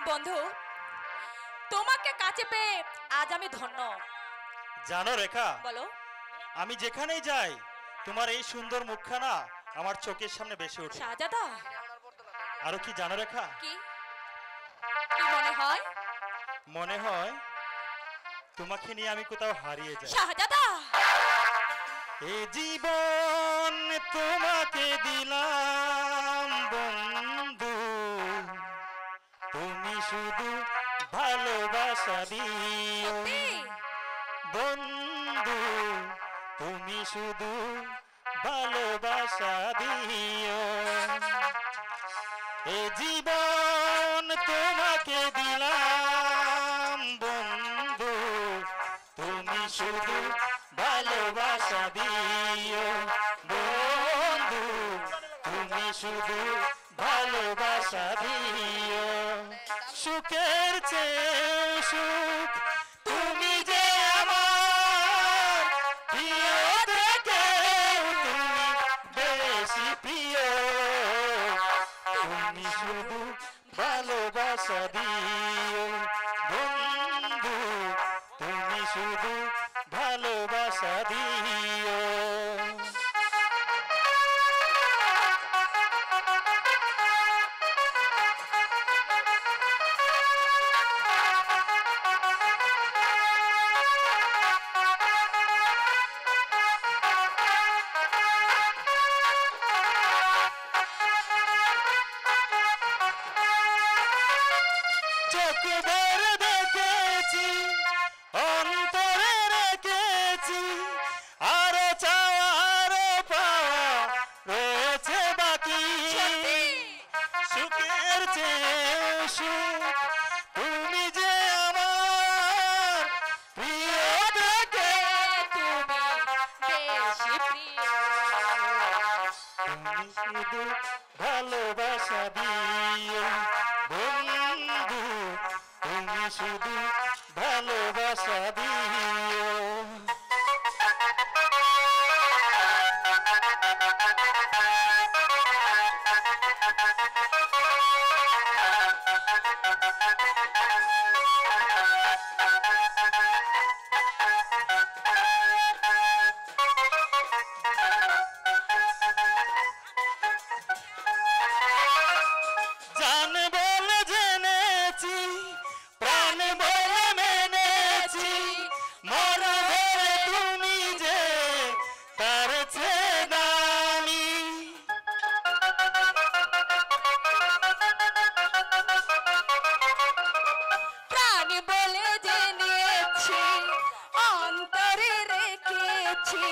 বন্ধু, তোমাকে কাছে পেয়ে আজ আমি ধন্য। জানো রেখা, বলো। আমি যেখানেই যাই তোমার এই সুন্দর মুখখানা আমার চোখের সামনে বেশি ওঠে। শাহজাদা। আরো কি জানো রেখা? কি কি মনে হয়? মনে হয় তোমাকে নিয়ে আমি কোথাও হারিয়ে যাই। শাহজাদা। এ জীবন তোমাকে দিলাম বন্ধু, তুমি শুধু ভালোবাসা দিও সত্যি? বন্ধু, তুমি শুধু ভালোবাসা দিও। এ জীবন তোমাকে দিলাম বন্ধু, তুমি শুধু ভালোবাসা দিও বন্ধু, তুমি শুধু ভালোবাসা দিও। সুখের চেয়ে সুখ তুমি যে আমার প্রিয় থেকে তুমি বেশি প্রিয়, তুমি শুধু ভালোবাসা দিও বন্ধু, তুমি শুধু ভালোবাসা দিও। চোখ ভরে দেখেছি, অন্তরে রেখেছি, আরো চাওয়া আরো পাওয়া রয়েছে বাকি। সত্যি? সুখের চেয়ে সুখ তুমি যে আমার প্রিয় থেকে তুমি বেশি প্রিয়। তুমি শুধু ভালোবাসা দিও বন্ধু, তুমি শুধু ভালোবাসা দিও। জান বলে জেনেছি, প্রাণ বলে মেনেছি, মন ভরে তুমি যে তার চেয়ে দামি। প্রাণ বলে জেনেছি, অন্তরে রেখেছি,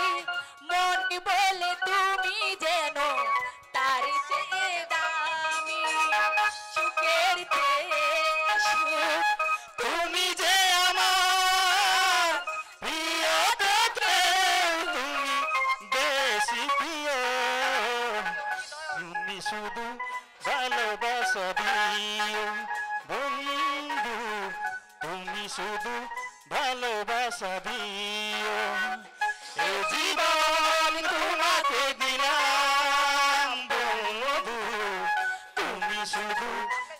মন বলে তুমি যেন তার চেয়ে দামি। সুখের চেয়ে সুখ তুমি যে আমার প্রিয় থেকে তুমি বেশি প্রিয়, তুমি শুধু ভালোবাসা দিও বন্ধু, তুমি শুধু ভালোবাসা দিও। এ জীবন তোমাকে দিলাম বন্ধু, তুমি শুধু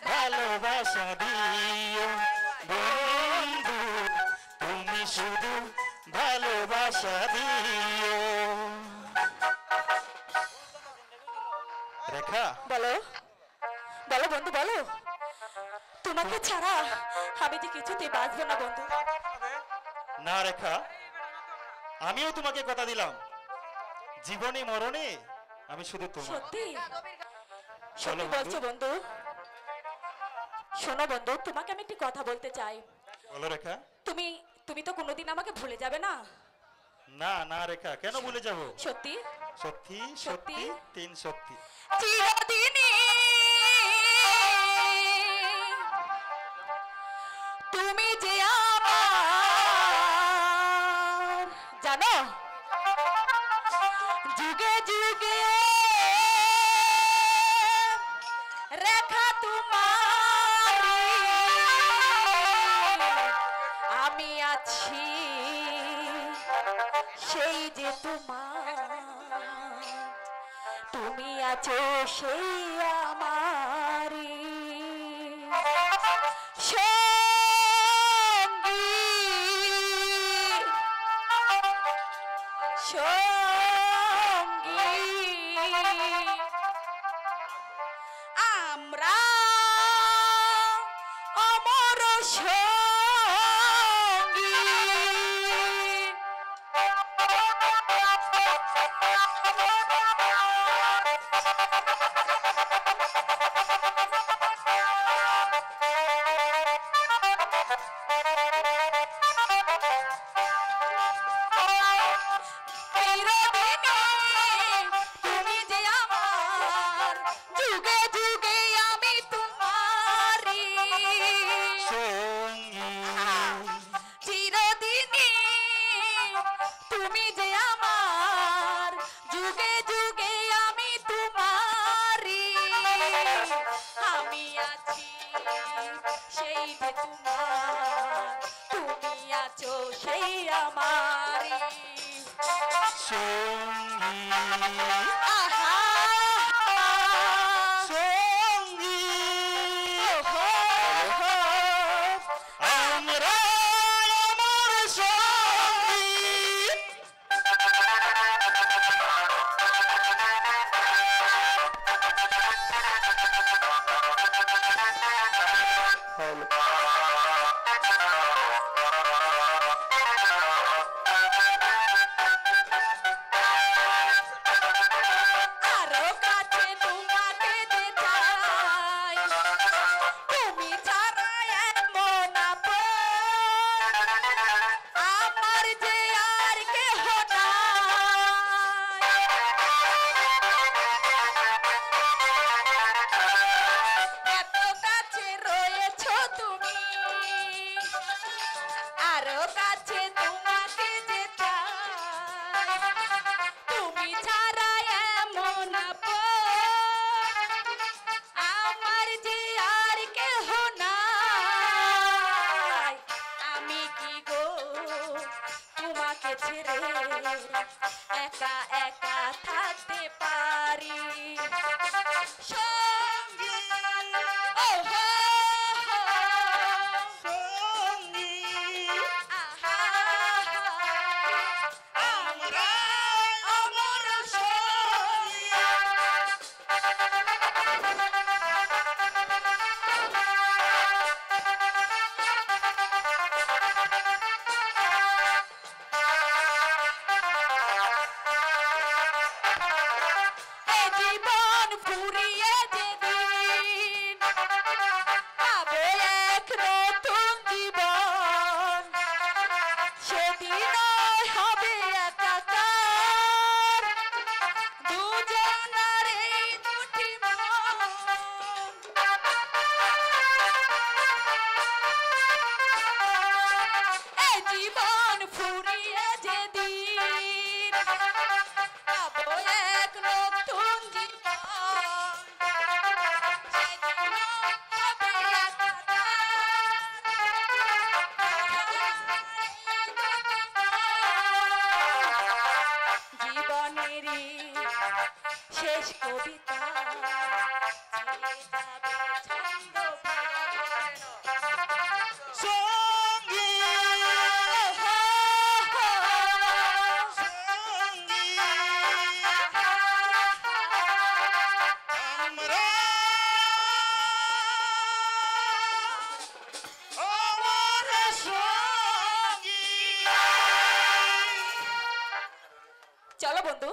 ভালোবাসা দিও বন্ধু, তুমি শুধু ভালোবাসা দিও। রেখা, বলো। বলো বন্ধু, বলো। তোমাকে ছাড়া আমি যে কিছুতেই বাঁচবো না বন্ধু। না রেখা, আমিও তোমাকে কথা দিলাম, জীবনে মরণে আমি শুধু তোমার। সত্যি? চলো সত্যি বলছো বন্ধু? শোনো বন্ধু, তোমাকে আমি একটি কথা বলতে চাই। বলো রেখা। তুমি তুমি তো কোনোদিন আমাকে ভুলে যাবে না? না না রেখা, কেন ভুলে যাব? সত্যি? সত্যি সত্যি? সত্যি তিন সত্যি। চিরদিনই তুমি যে আমার, জানো, যুগে যুগে রেখা তোমার, আমি আছি সেই যে তোমার, তুমি আছো সেই আমারি। আমরা অমর সঙ্গী। তুমি যে আমার, যুগে যুগে আমি তোমারি সঙ্গী চিরদিনই। তুমি যে আমার, যুগে যুগে আমি তোমারি। আমি আছি সেই যে তোমার, তুমি আছো সেই আমারি। সঙ্গী আহা সঙ্গী ওহো, ওহো। আমরা অমর সঙ্গী। আরো কাছে তোমাকে যে চাই, তুমি ছাড়া এমন আপন আমার যে আর কেহ নাই। এত কাছে রয়েছো তুমি, আরো কাছে তোমাকে যে চাই, তুমি ছাড়া এমন আপন আমার যে আর কেহ নাই। আমি কি গো তোমাকে ছেড়ে একা একা থাকতে পারি? সঙ্গী ওহো, সঙ্গী আহা আমরা অমর সঙ্গী। এ জীবন ফুরিয়ে যেদিন পাবো এক নতুন জীবন, সেদিন হবে একাকার দুজনার এই দুটি মন। এ জীবন ফুরিয়ে যেদিন পাবো এক নতুন জীবন, সেদিন হবে একাকার জীবনেরই শেষ কবিতা ছেয়ে যাবে ছন্দ সঙ্গী সঙ্গী আমরা অমর সঙ্গী। চলো বন্ধু,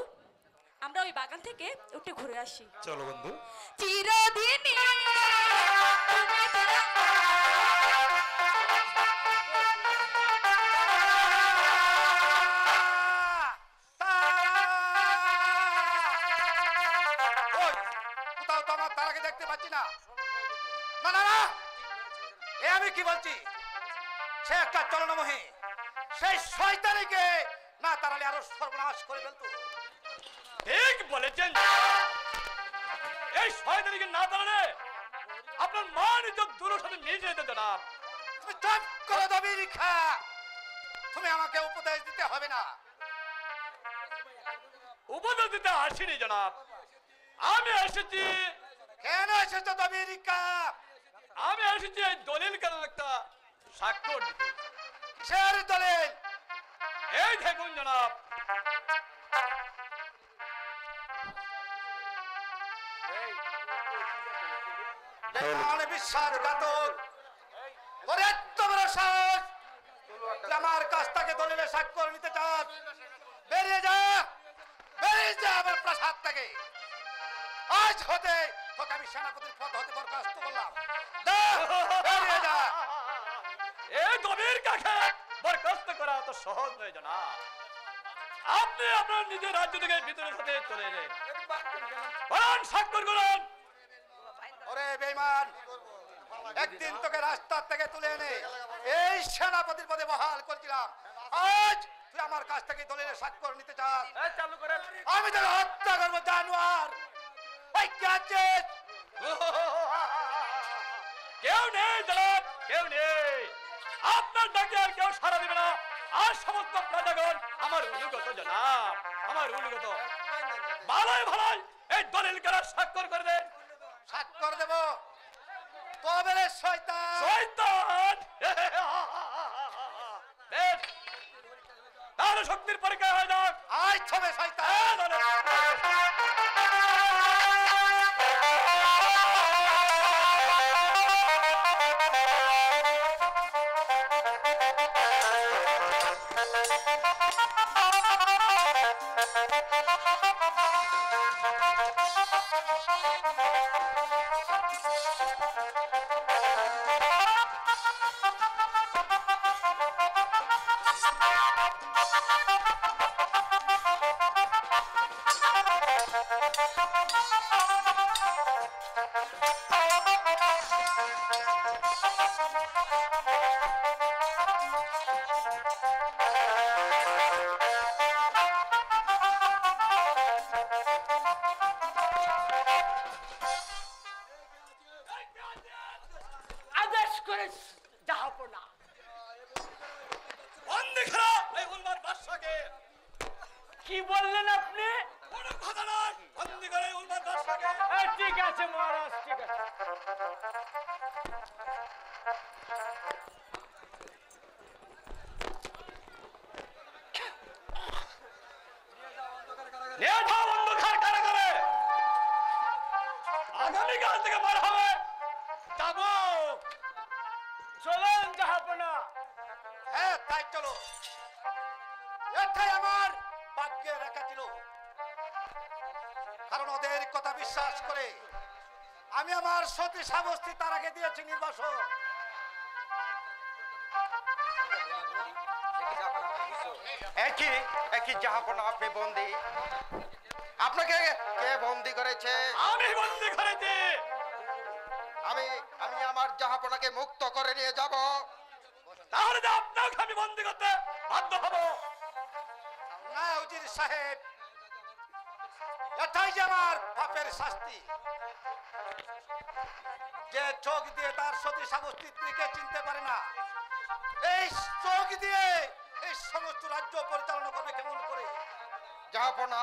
আমরা ওই বাগান থেকে একটু ঘুরে আসি। চলো বন্ধু। চিরদিনই তুমি যে ওই কোথাও তো আমার তারাকে দেখতে পাচ্ছি না। না না না, এ আমি কি বলছি, সে একটা চলনমোহী, সেই শয়তানিকে না তারালে আরো সর্বনাশ করে ফেলতো। ঠিক বলেছেন। এই শয়তানিকে না দাঁড়ালে আপনার মান ইজ্জত দূরের সাথে নিয়ে যেতে জনাব। তুমি চুপ করে দেবি রিখা, তুমি আমাকে উপদেশ দিতে হবে না। উপদেশ দিতে আসিনি জনাব, আমি এসেছি। কেন এসেছো তুমি রিখা? আমি এসেছি এই দলিল কেন একটা স্বাক্ষর দিতে। কিসের দলিল? এই দেখুন জনাব, বেঈমান বিশ্বাসঘাতক, তোর এত বড় সাহস, তুই আমার কাছ থেকে দলিলে স্বাক্ষর নিতে চাস? বেরিয়ে যা, বেরিয়ে যা আমার প্রাসাদ থেকে। আজ হতে তোকে আমি সেনাপতির পদ হতে বরখাস্ত করলাম। যা, বেরিয়ে যা। এই গভীর কাকে বরখাস্ত করা তো সহজ নয় জনাব। আপনি আপনার নিজের রাজ্য থেকে ভিতরে সাথে চলে এলেন, বরং স্বাক্ষর করুন। ওরে বেঈমান, একদিন তোকে রাস্তা থেকে তুলে এনে এই সেনাপতির পদে বহাল করেছিলাম, আজ তুই আমার কাছ থেকে দলিলে স্বাক্ষর নিতে চাস? চালু করেন। আমি তোকে হত্যা করবো জানোয়ার। ওই কে আছিস? কেউ নেই জনাব, কেউ নেই। আপনার ডাকে আর কেউ সাড়া দিবে না। আর সমস্ত প্রজাগণ আমার অনুগত জনাব, আমার অনুগত। ভালোই ভালোই এই দলিল করার স্বাক্ষর করে দেন। স্বাক্ষর দেব? তবে রে শয়তান, শয়তান! বেশ, তাহলে শক্তির পরীক্ষা হয় না। আজ ছবে শয়তান। আদেশ করে জাহাপনা। বন্দী খারাপ এই উন্মাদ বাদশাকে। কি বললেন আপনি? কোনো কথা নয়, বন্দী করে এই উন্মাদ বাদশাকে। ঠিক আছে মহারাজ, ঠিক আছে। নিয়ে যাও অন্ধকার কারাগারে। আগামীকাল থেকে বার হবে। যাবো। চলেন জাহাপনা। হ্যাঁ তাই চলো, এটাই আমার ভাগ্যে রেখা ছিল। কারণ ওদের কথা বিশ্বাস করে আমি আমার সতী সাবস্তি তার আগে দিয়েছি নির্বাসন। একই একই জাহাপনা, আপনি বন্দি? আপনাকে কে বন্দি করেছে? আমি বন্দী করেছি। আমি আমি আমার জাহাপনাকে মুক্ত করে নিয়ে যাব। তাহলে যে আপনাকে আমি বন্দী করতে বাধ্য হব। না উজির সাহেব, এটাই যে আমার পাপের শাস্তি। যে চোখ দিয়ে তার সতী সাবস্তি স্ত্রীকে চিনতে পারে না, এই চোখ দিয়ে এই সমস্ত রাজ্য পরিচালনা করবে কেমন করে? জাহাপনা,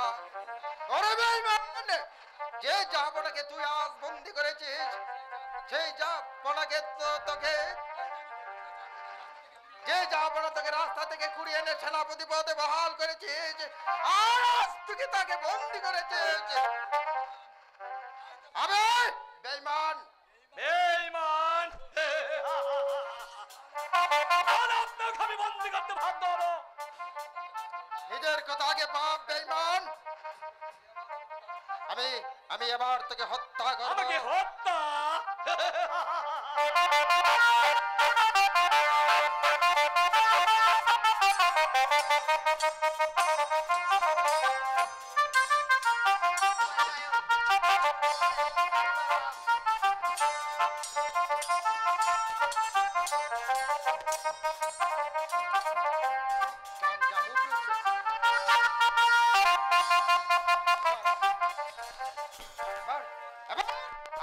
ওরে বেঈমান! যে জাহাপনাকে তুই আজ বন্দি করেছিস, সেই জাহাপনাকে তোকে, যে জাহাপনা তোকে রাস্তা থেকে কুড়িয়ে এনে সেনাপতি পদে বহাল করেছিস, আজ তুই তাকে বন্দি করেছিস। আবে বেঈমান! বেঈমান! তাহলে আপনাকে আমি বন্দী করতে বাধ্য হব। নিজের কথা আগে ভাব বেঈমান। আমি এবার তোকে হত্যা করব। আমাকে হত্যা?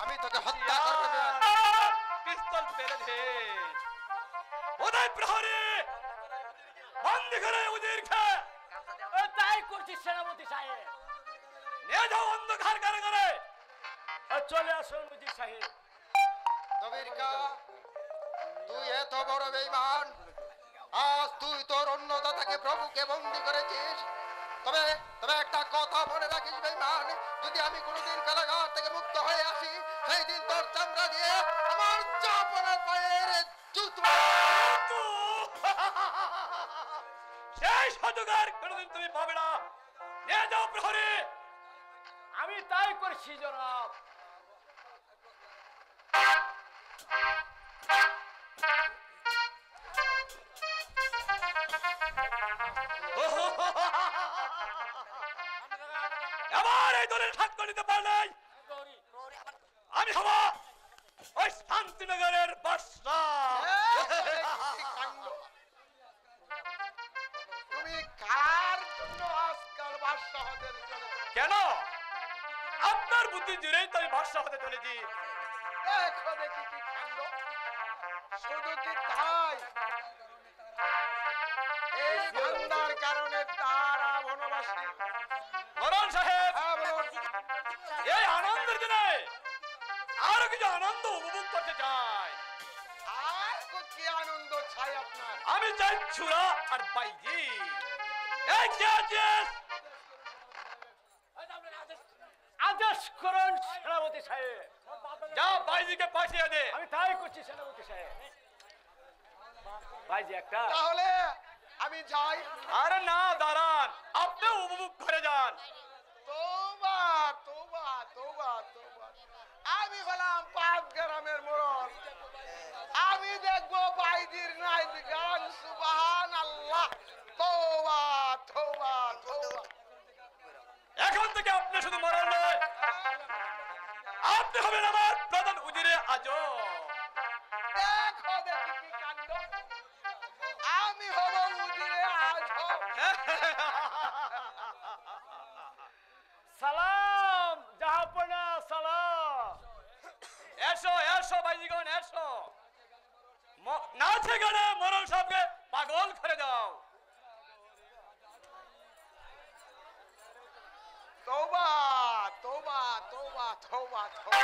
আমি তোকে হত্যা করব। পিস্তল ফেলে দেন। উদয় প্রহরী, বন্দী করে উজির খা। তাই করছি সেনাপতি সাহেব। নিয়ে যাও অন্ধকার কারাগারে। চলে আসুন উজির সাহেব। দবিরকা, তুই এত বড় বেঈমান, আজ তুই তোর অন্নদাতাকে প্রভুকে বন্দি করেছিস। তবে তবে একটা কথা মনে রাখিস বেঈমান, যদি আমি কোনোদিন কারাগার থেকে মুক্ত হয়ে আসি, সেই দিন তোর চামড়া দিয়ে জাদুঘর কোনোদিন তুমি পাবে না। নিয়ে যাও প্রহরী। আমি তাই করছি জনাব। এবার এই দলের হাত করে নিতে পারলেই আমি হব ওই শান্তিনগরের বাদশা। তুমি কার জন্য আজকাল বাদশা হতে চলেছো? কেন? আপনার বুদ্ধি জুড়েই তো আমি বাদশা হতে চলেছি। দেখো দেখি কি কাণ্ড। শুধু কি তাই, এই ধান্দার কারণে তারা বনবাসী। মরণ সাহেব, হ্যাঁ বলুন। এই আনন্দের দিনে আরো কিছু আনন্দ উপভোগ করতে চাই। আর কি আনন্দ চাই আপনার? আমি চাই ছুরা আর বাইজি। এই কে আছিস? আদেশ করুন সেনাপতি সাহেব। যা বাইজিকে পাঠিয়ে দে। আমি তাই করছি সেনাপতি সাহেব। ভাইজি একটা তাহলে আমি যাই। আরে না, দাঁড়ান, আপনি উপভোগ করে যান। তোবা তোবা তোবা তোবা, আমি হলাম 5 গ্রামের মোড়ল, আমি দেখবো বাইজির নাইট গান। সুবহানাল্লাহ। তোবা তোবা তোবা। এখন থেকে আপনি শুধু মরণ নয়, আপনি হবেন আমার প্রধান উজিরে আজম। দেখো দেখি কি কাণ্ড। আমি হব উজিরে আজম। সালাম জাহাপনা সালাম। এসো এসো বাইজিগণ এসো। নাচে গানে মরণ সাহেবকে পাগল করে দাও। তোবা তোবা তোবা তোবা তোবা।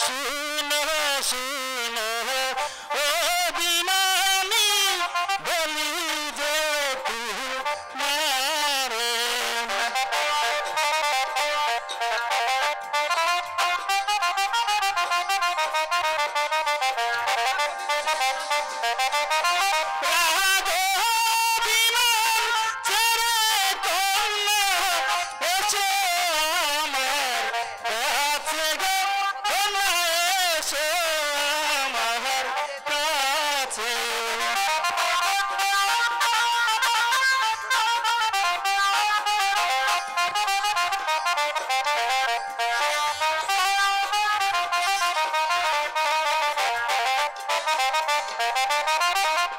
শুনো শুনো ও বিমানি বলি যে তোমারে রাধো বিমান ছেড়ে কন্যা এসো আমার কাছে গো কন্যা এসো আমার কাছে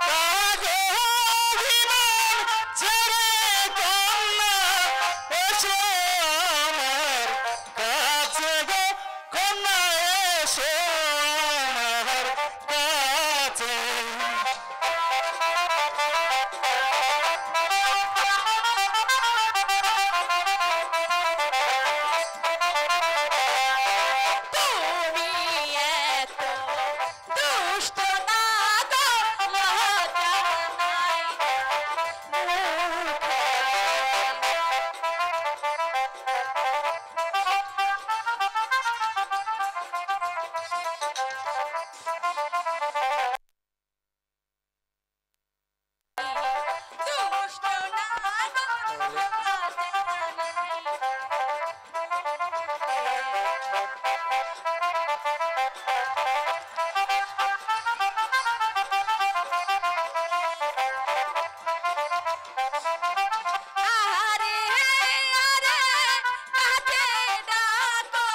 রাধো বিমান ছেড়ে কন্যা এসো আমার কাছে গো কন্যা এসো আমার কাছে তুমি এত দুষ্ট না গো লজ্জা নাই মুখে দুষ্ট না গো লজ্জা আরে আরে কাছে ডাকো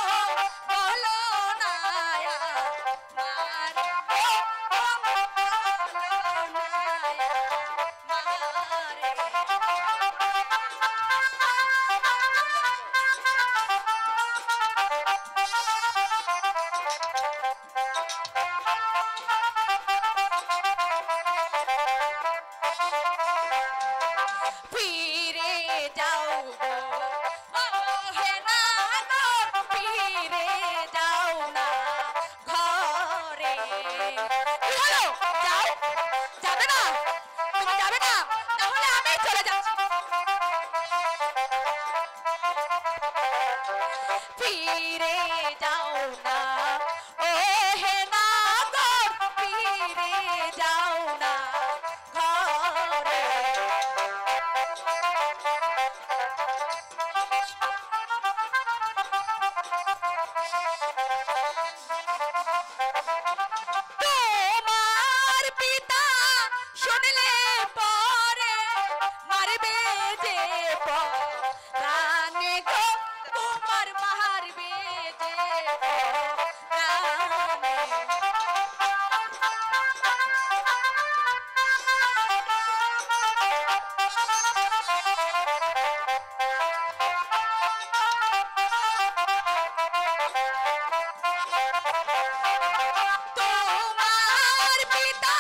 বলো না মার ও বলো না ফিরে যাও গো ও হে না গো ফিরে যাও না ঘরে কি হলো যাও যাবে না তুমি যাবে না তাহলে আমি চলে যাচ্ছি ফিরে যাও না ও হে না গো ফিরে যাও না ঘরে তোমার পিতা শুনলে পরে মারবে যে প্রাণে গো তোমার মারবে যে প্রাণে তোমার পিতা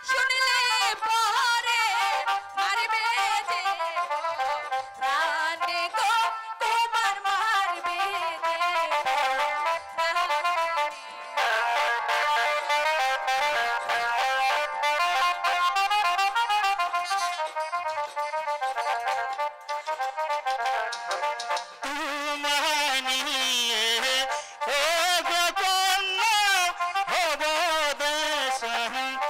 শুনলে পরে মারবে যে প্রাণে গো তোমার মারবে যে তোমায় নিয়ে ও গো কন্যা হব দেশান্তরী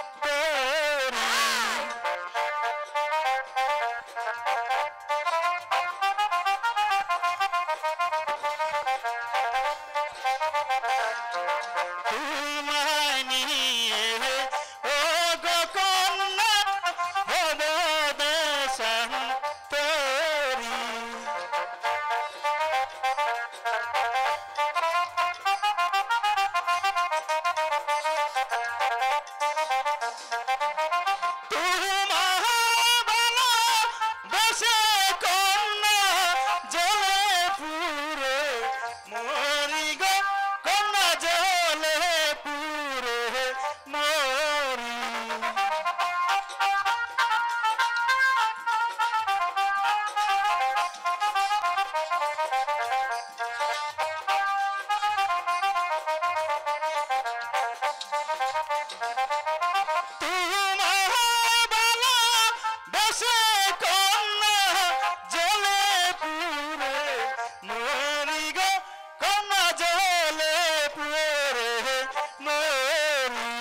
তোমায় নিয়ে ও গো কন্যা হব দেশান্তরী মরি গো কন্যা জলে পড়ে মরি।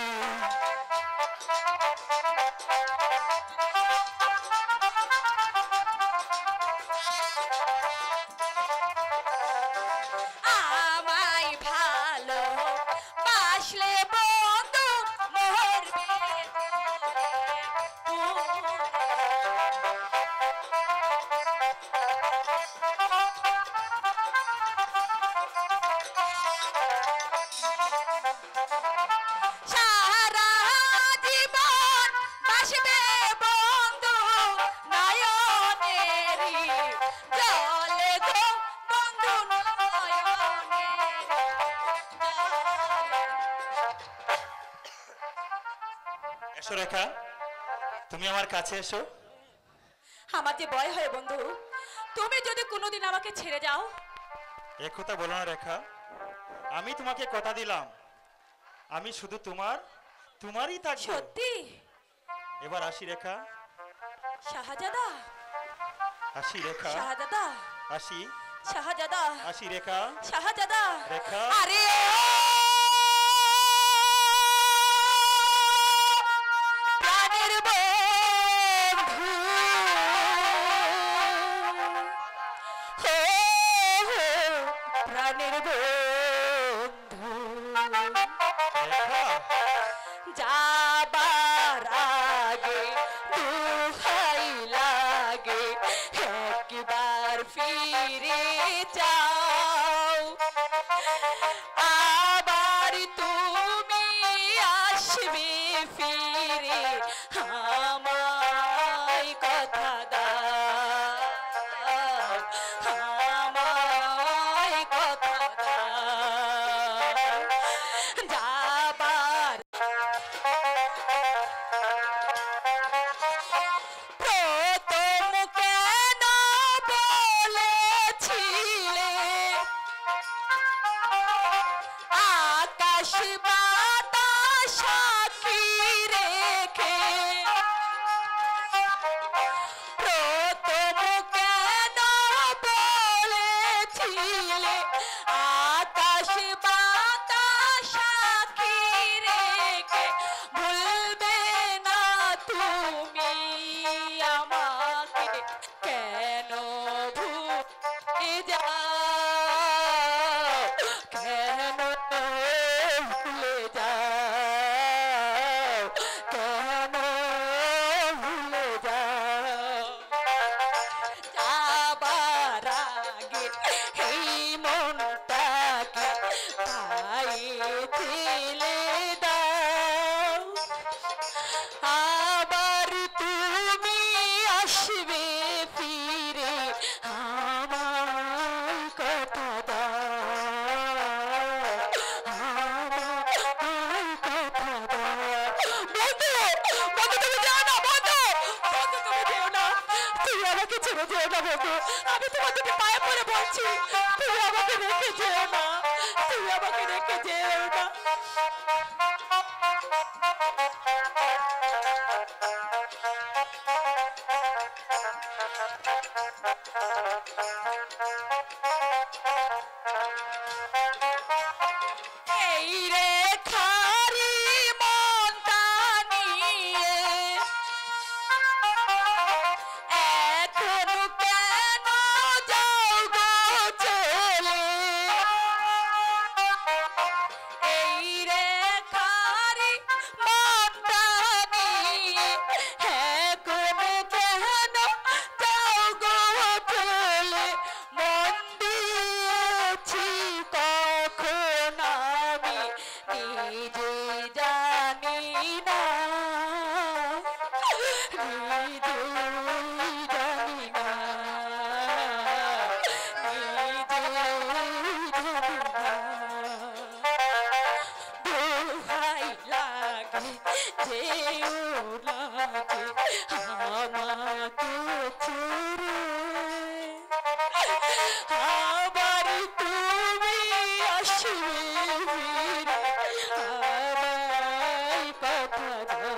আমায় ভালো বাসলে বন্ধু মরবে সারা জীবন বাসবে বন্ধু নয়নেরি জলে গো বন্ধু নয়নেরি এসো রেখা, তুমি আমার কাছে এসো। আমার যে ভয় হয় বন্ধু, তুমি যদি কোনোদিন আমাকে ছেড়ে যাও। এ কথা বলো না রেখা, আমি তোমাকে কথা দিলাম আমি শুধু তোমারই থাকবো। সত্যি? এবার আসি রেখা, শাহজাদা, আসি রেখা, শাহজাদা, আসি শাহজাদা, আসি রেখা, শাহজাদা। রেখা। আরে প্রাণের বন্ধু, প্রাণের বন্ধু, রেখা, যাবার আগে দুহাই লাগে একবার ফিরে যাও, আবার তুমি আসবে ফিরে আমায় কথা দাও, আমায় কথা দাও, যাবার প্রথম কেন বলেছিলে আকাশ বাতাস সাক্ষী রেখে, প্রথম কেন বলেছিলে আকাশ বাতাস সাক্ষী রেখে, ভুলবে না তুমি আমাকে কেন ভুলে যাও, কেন ভুলে যাও, কেন ভুলে যাও, যাবার আগে এই মনটাকে পায়ে ঠেলে দাও, আবার তুমি আসবে ফিরে আমায় কথা দাও, আমায় কথা দাও। বন্ধু, বন্ধু তুমি যেও না, বন্ধু, বন্ধু তুমি যেও না, তুমি আমাকে ছেড়ে যেও না বন্ধু, আমি তোমার দুটি পায়ে পড়ে বলছি, তুমি আমাকে রেখে যেও না, তুমি আমাকে রেখে যেও না। এই রেখারি মনটা নিয়ে এখন কেন যাও গো চলে, এই রেখারি মনটা নিয়ে এখন কেন যাও গো চলে, মন দিয়েছি কখন আমি নিজে জানি না, নিজে জানি না, নিজে জানি না, দোহাই লাগে যেও না যে আমাকে ছেড়ে, আবার তুমি আসবে ফিরে আমায় কথা দাও,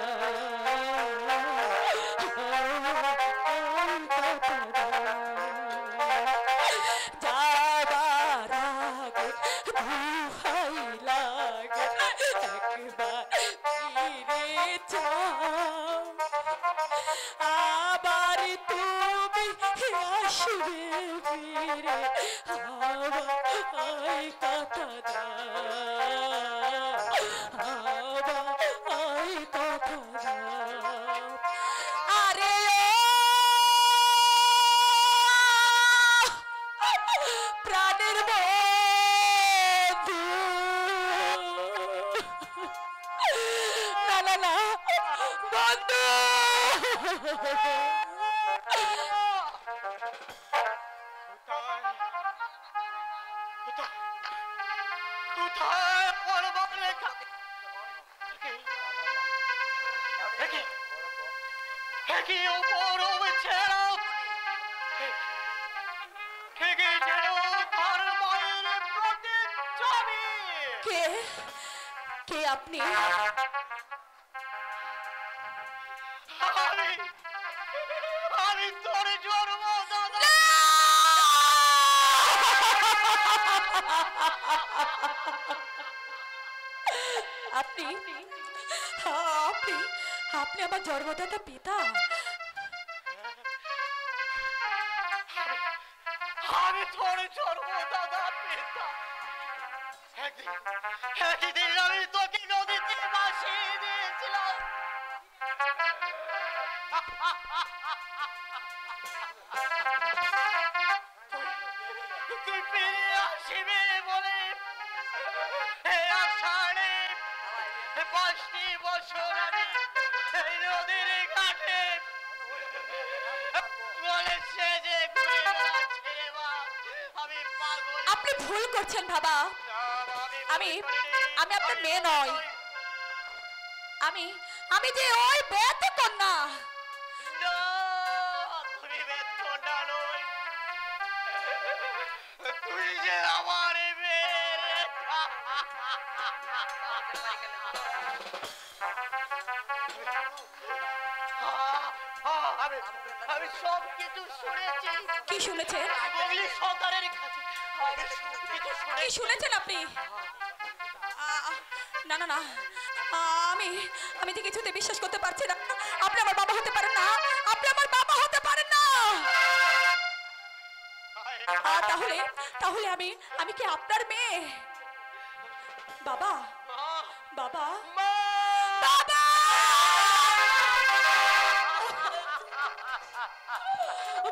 আমায় কথা দাও, আই কথা দাও, আই কথা দাও। আরে ও প্রাণের বন্ধু, না না না বন্ধু, কোথায় পরবাব লেখা কি উপর ছেড়া থেকে যেন তার মায়ের প্রতিচ্ছবি। কে কে আপনি? আমি তোর জন্ম দাদা। আপনি আপনি আপনি আমার জন্মদাতা পিতা। আমি তোর জন্ম দাদা পিতা। একদিন আমি তোকে নদীতে ভাসিয়ে দিয়েছিলাম। তুই ফিরে আসিবে বলে এই আষাঢ়ে 5টি বছর আমি এই নদীর ঘাটে বলে সেজে ঘুরে বেড়াচ্ছি রে মা। আমি পাগল। আপনি ভুল করছেন বাবা। আমি আমি আপনার মেয়ে নই। আমি আমি যে ওই বেতে কন্যা। না, তুমি বেতনটা নই। তুই যে আমার মেয়ে। আমি সব কিছু শুনেছি। কি শুনেছেন? বগলি সরকারের কাছে আমি সব কিছু কি শুনেছি। শুনেছেন আপনি? না না না, আমি আমি যে কিছুতে বিশ্বাস করতে পারছি না। আপনি আমার বাবা হতে পারেন না, আপনি আমার বাবা হতে পারেন না। তাহলে তাহলে আমি আমি কি আপনার মেয়ে? বাবা বাবা বাবা,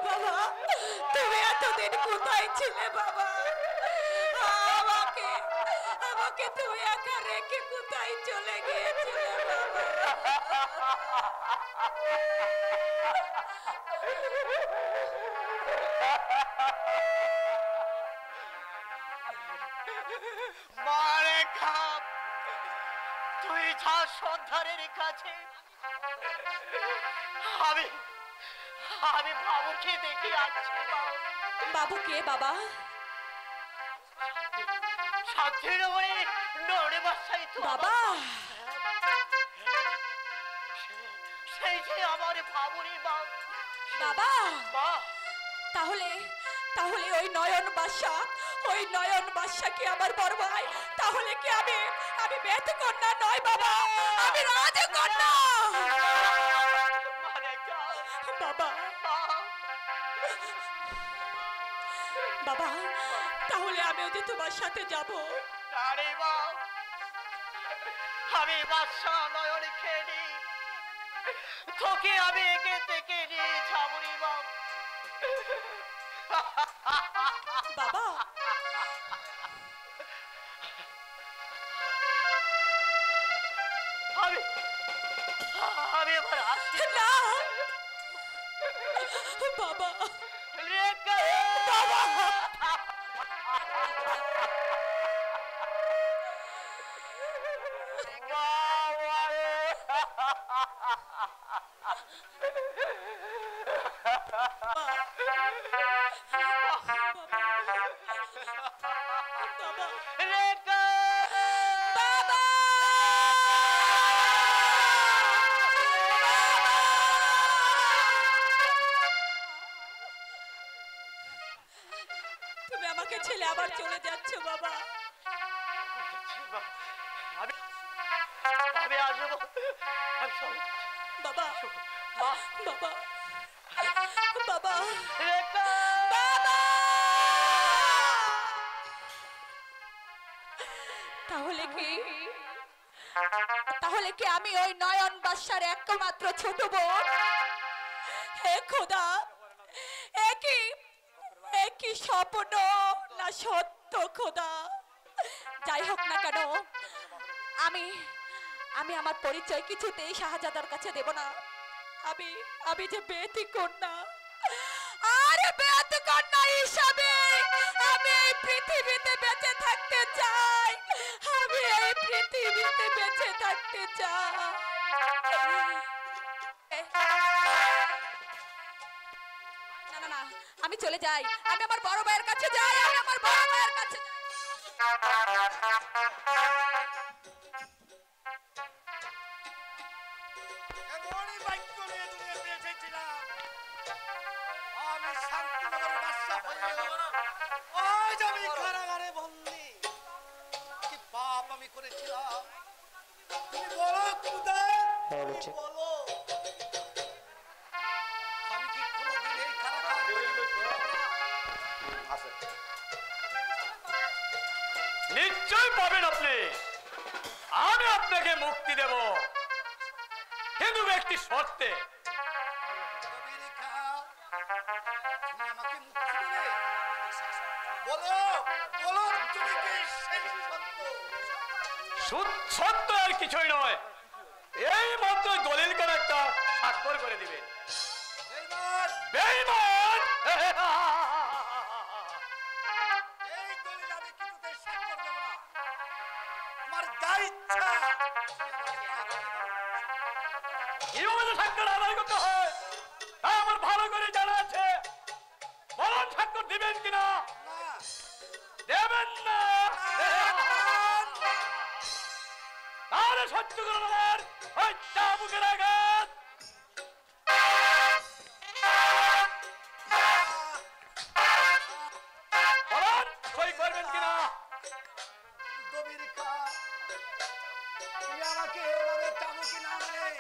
বাবা তুমি এতদিন কোথায় ছিলে বাবা? আমাকে আমাকে তুমি একা রেখে কোথায় চলে গিয়েছিলে বাবা? মারে খাপ, তুই যা সন্ধানের কাছে আমি আমি বাবুকে দেখে আসছি। বাবু কে বাবা? শান্তির বলে নড়ে বাসাই তো বাবা সেই যে আমার বাবুরি মা। বাবা, মা তাহলে তাহলে ওই নয়ন বাদশা কি আমার বড় ভাই? তাহলে কি আমি আমি বেত কন্যা নয় বাবা, আমি রাজকন্যা। মানে বাবা বাবা, তাহলে আমিও যে তোমার সাথে যাব। আরে মা, আমি বাদশা নয়ন খেলি, তোকে আমি একে থেকে নিয়ে যাবনি মা। বাবা আমি আমি এবার আসি না বাবা, রেখে বাবা তুমি আমাকে ছেলে আবার চলে যাচ্ছ বাবা। আমি আসবো, আমি চলে বাবা মা। বাবা বাবা রেখা বাবা কি? তাহলে কি আমি ওই নয়ন বাদশার একমাত্র ছোট বোন? হে খোদা, একই স্বপ্ন না সত্য খোদা? যাই হোক না কেন, আমি আমি আমার পরিচয় কিছুতেই শাহজাদার কাছে দেব না। আমি যে বেতি কন্যা, আর বেতি কন্যা হিসাবে আমি এই পৃথিবীতে বেঁচে থাকতে চাই। আমি এই পৃথিবীতে বেঁচে থাকতে চাই। না না না, আমি চলে যাই। আমি আমার বড় ভাইয়ের কাছে যাই। আমি আমার বড় ভাইয়ের কাছে যাই। এমনই বাক্য নিয়ে দুনিয়াতে এসেছিলাম। আমি শান্তিনগরের বাদশা হইলেও আজ আমি কারাগারে বন্দী। কি পাপ আমি করেছিলাম তুমি বলো খোদা, তুমি বলো। আমি কি কোনোদিন এই কারাগার নিশ্চয় পাবেন আপনি। আমি আপনাকে মুক্তি দেব, কিন্তু একটি শর্তে। কবিরেখা, তুমি আমাকে মুক্তি দেবে? বলো বলো, তুমি কি সেই সত্য? সত্য আর কিছুই নয়, এই মাত্র দলিল করে একটা স্বাক্ষর করে দিবেন। বেঈমান! বেঈমান! এই দলিল আমি কিছুতে স্বাক্ষর দেব না। তোমার যা ইচ্ছা কিভাবে স্বাক্ষর আদায় করতে হয় তা আমার ভালো করে জানা আছে। বলুন স্বাক্ষর দিবেন কিনা? না। দেবেন না? তাহলে সহ্য করুন আমার ওই চাবুকের আঘাত। বলুন সই করবেন কিনা? কবিরেখা, তুমি আমাকে এভাবে চাবুকি না মেরে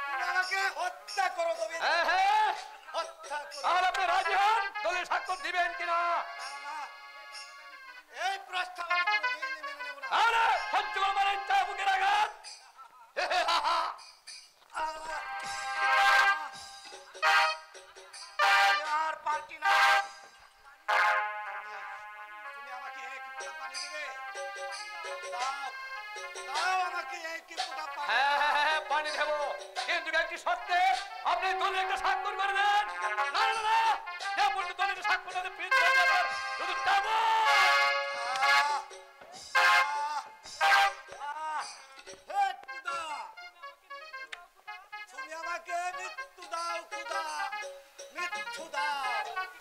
তুমি আমাকে হত্যা করো কবিরেখা। হ্যাঁ হ্যাঁ, হত্যা করো। তাহলে আপনি রাজি হন? দলিল স্বাক্ষর দিবেন কিনা? না, না, না। এই প্রস্তাব আমি কোনোদিনই মেনে নেব না। তাহলে সহ্য করুন আমার এই চাবুকের আঘাত। আর পারছি না। তুমি আমাকে এক ফোঁটা পানি দিবে? দাও, দাও আমাকে এক ফোঁটা পানি। হ্যাঁ হ্যাঁ হ্যাঁ, পানি দেবো, কিন্তু একটি শর্তে আপনি দলিল একটা স্বাক্ষর করে দেন। না না না, যে পর্যন্ত দলিল স্বাক্ষর না দেন, প্লিজ শুধু যাবো। হে খোদা, তুমি আমাকে মৃত্যু দাও খোদা, মৃত্যু দাও।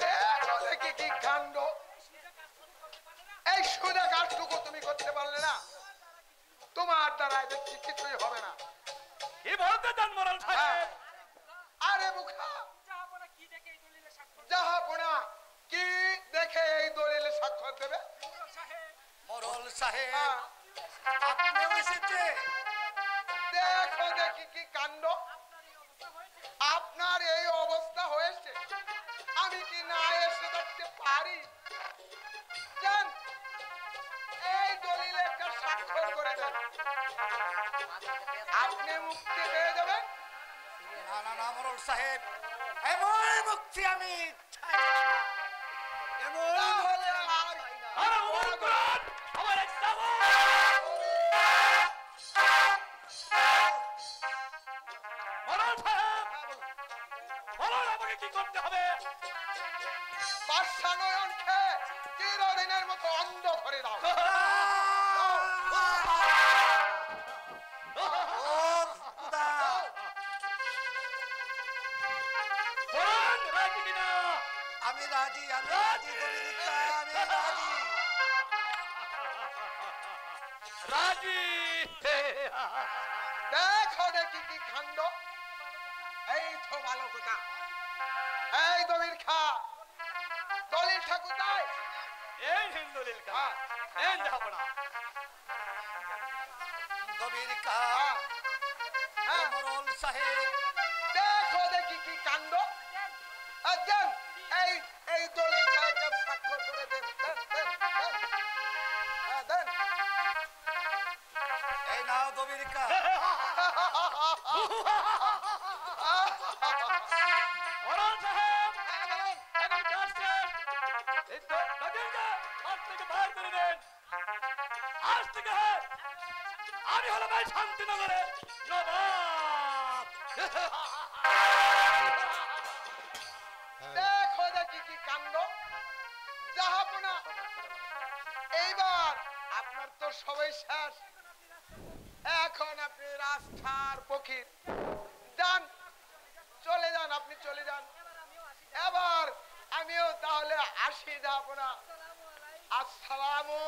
দেখো দেখি কি কাণ্ড। এই সুদে কাজটুকু তুমি করতে পারলে না? তোমার দ্বারা দেখছি কিছুই হবে না। কি বলতে চান মোরাল সাহেব? আরে মুখা, জাহাপনা কি দেখে এই দলিলে স্বাক্ষর দেবে? মরল সাহেব, হ্যাঁ, আপনিও এসেছে? দেখো দেখি কি কাণ্ড। আপনার এই অবস্থা হয়েছে, আমি কি না এসে থাকতে পারি? যান, এই দলিলে একটা স্বাক্ষর করে দেন, আপনি মুক্তি পেয়ে যাবেন। না না না মরল সাহেব, এমন মুক্তি আমি চাই না। এমন তাহলে মুক্তি আমি আর চাই না। আরে ওমর কুরআন, আমার এক যাবো। মোরাল সাহেব, বলুন আমাকে কি করতে হবে? বাদশা নয়নকে চিরদিনের মতো অন্ধ করে দাও। ও খোদা, বলুন রাজি কিনা? আমি রাজি, আমি রাজি কবিরেখা, আমি রাজি। রাজি। দেখো দেখি কি কাণ্ড। এই তো ভালো কথা। এই দলিল খা, দলিলটা কোথায়? এই হিন্দুলিল কা এই যাবো না। কবিরেখা, হ্যাঁ, মরল সাহেব, দেখো দেখি কি কাণ্ড। আর দেন এই এই দলিলটা একটা স্বাক্ষর করে দেন, দেন দেন দেন। হ্যাঁ দেন। দাও দবিরকা। ওরা সাহেব এখন কাজ শেষ। এই দবিরকা আজ থেকে বাইর করে দেন। আজ থেকে আমি হলাম এই শান্তিনগরের নবাব। দেখো দেখি কি কাণ্ড জাহাপনা। এইবার আপনার তো সবাই শেষ। এখন আপনি রাস্তার ফকির, যান চলে যান, আপনি চলে যান। এবার আমিও তাহলে আসি জাহাপনা। আসসালামু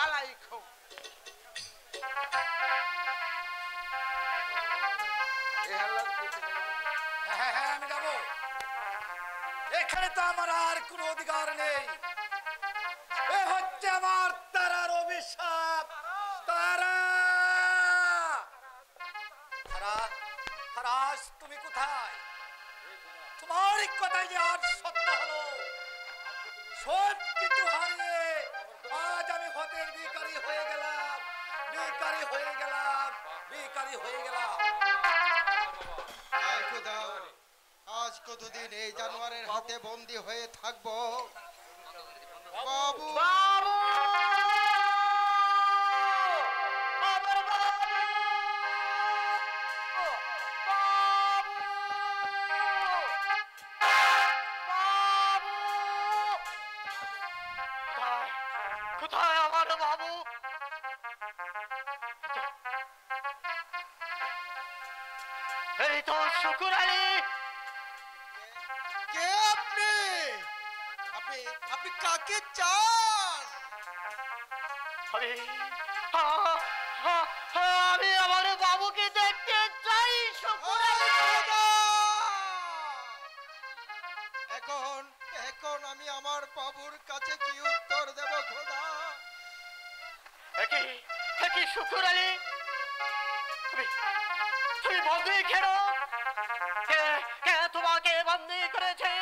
আলাইকুম। হ্যাঁ হ্যাঁ আমি যাবো। এখানে তো আমার আর কোনো অধিকার নেই। এ হচ্ছে আমার তারার অভিশাপ। তারা তারা তারাস তুমি কোথায়? তোমার কথাই যে আজ সত্য হলো। সব কিছু হারিয়ে আজ আমি হতের বিকারি হয়ে গেলাম, বিকারি হয়ে গেলাম, বিকারি হয়ে গেলাম। হায় খোদা, আজ কতদিন এই জানোয়ারের হাতে বন্দী হয়ে থাকবো? বাবু কোথায় আমার বাবু? এই তো শুকুর আলী। কে আপনি? আপনি আপনি কাকে চান? আমি আমি আমার বাবুকে দেখতে চাই শুকুর আলী। খোদা! এখন এখন আমি আমার বাবুর কাছে কি উত্তর দেব খোদা? কি শুকুর আলী, তুমি তুমি বন্দী কেন? কে তোমাকে বন্দী করেছে?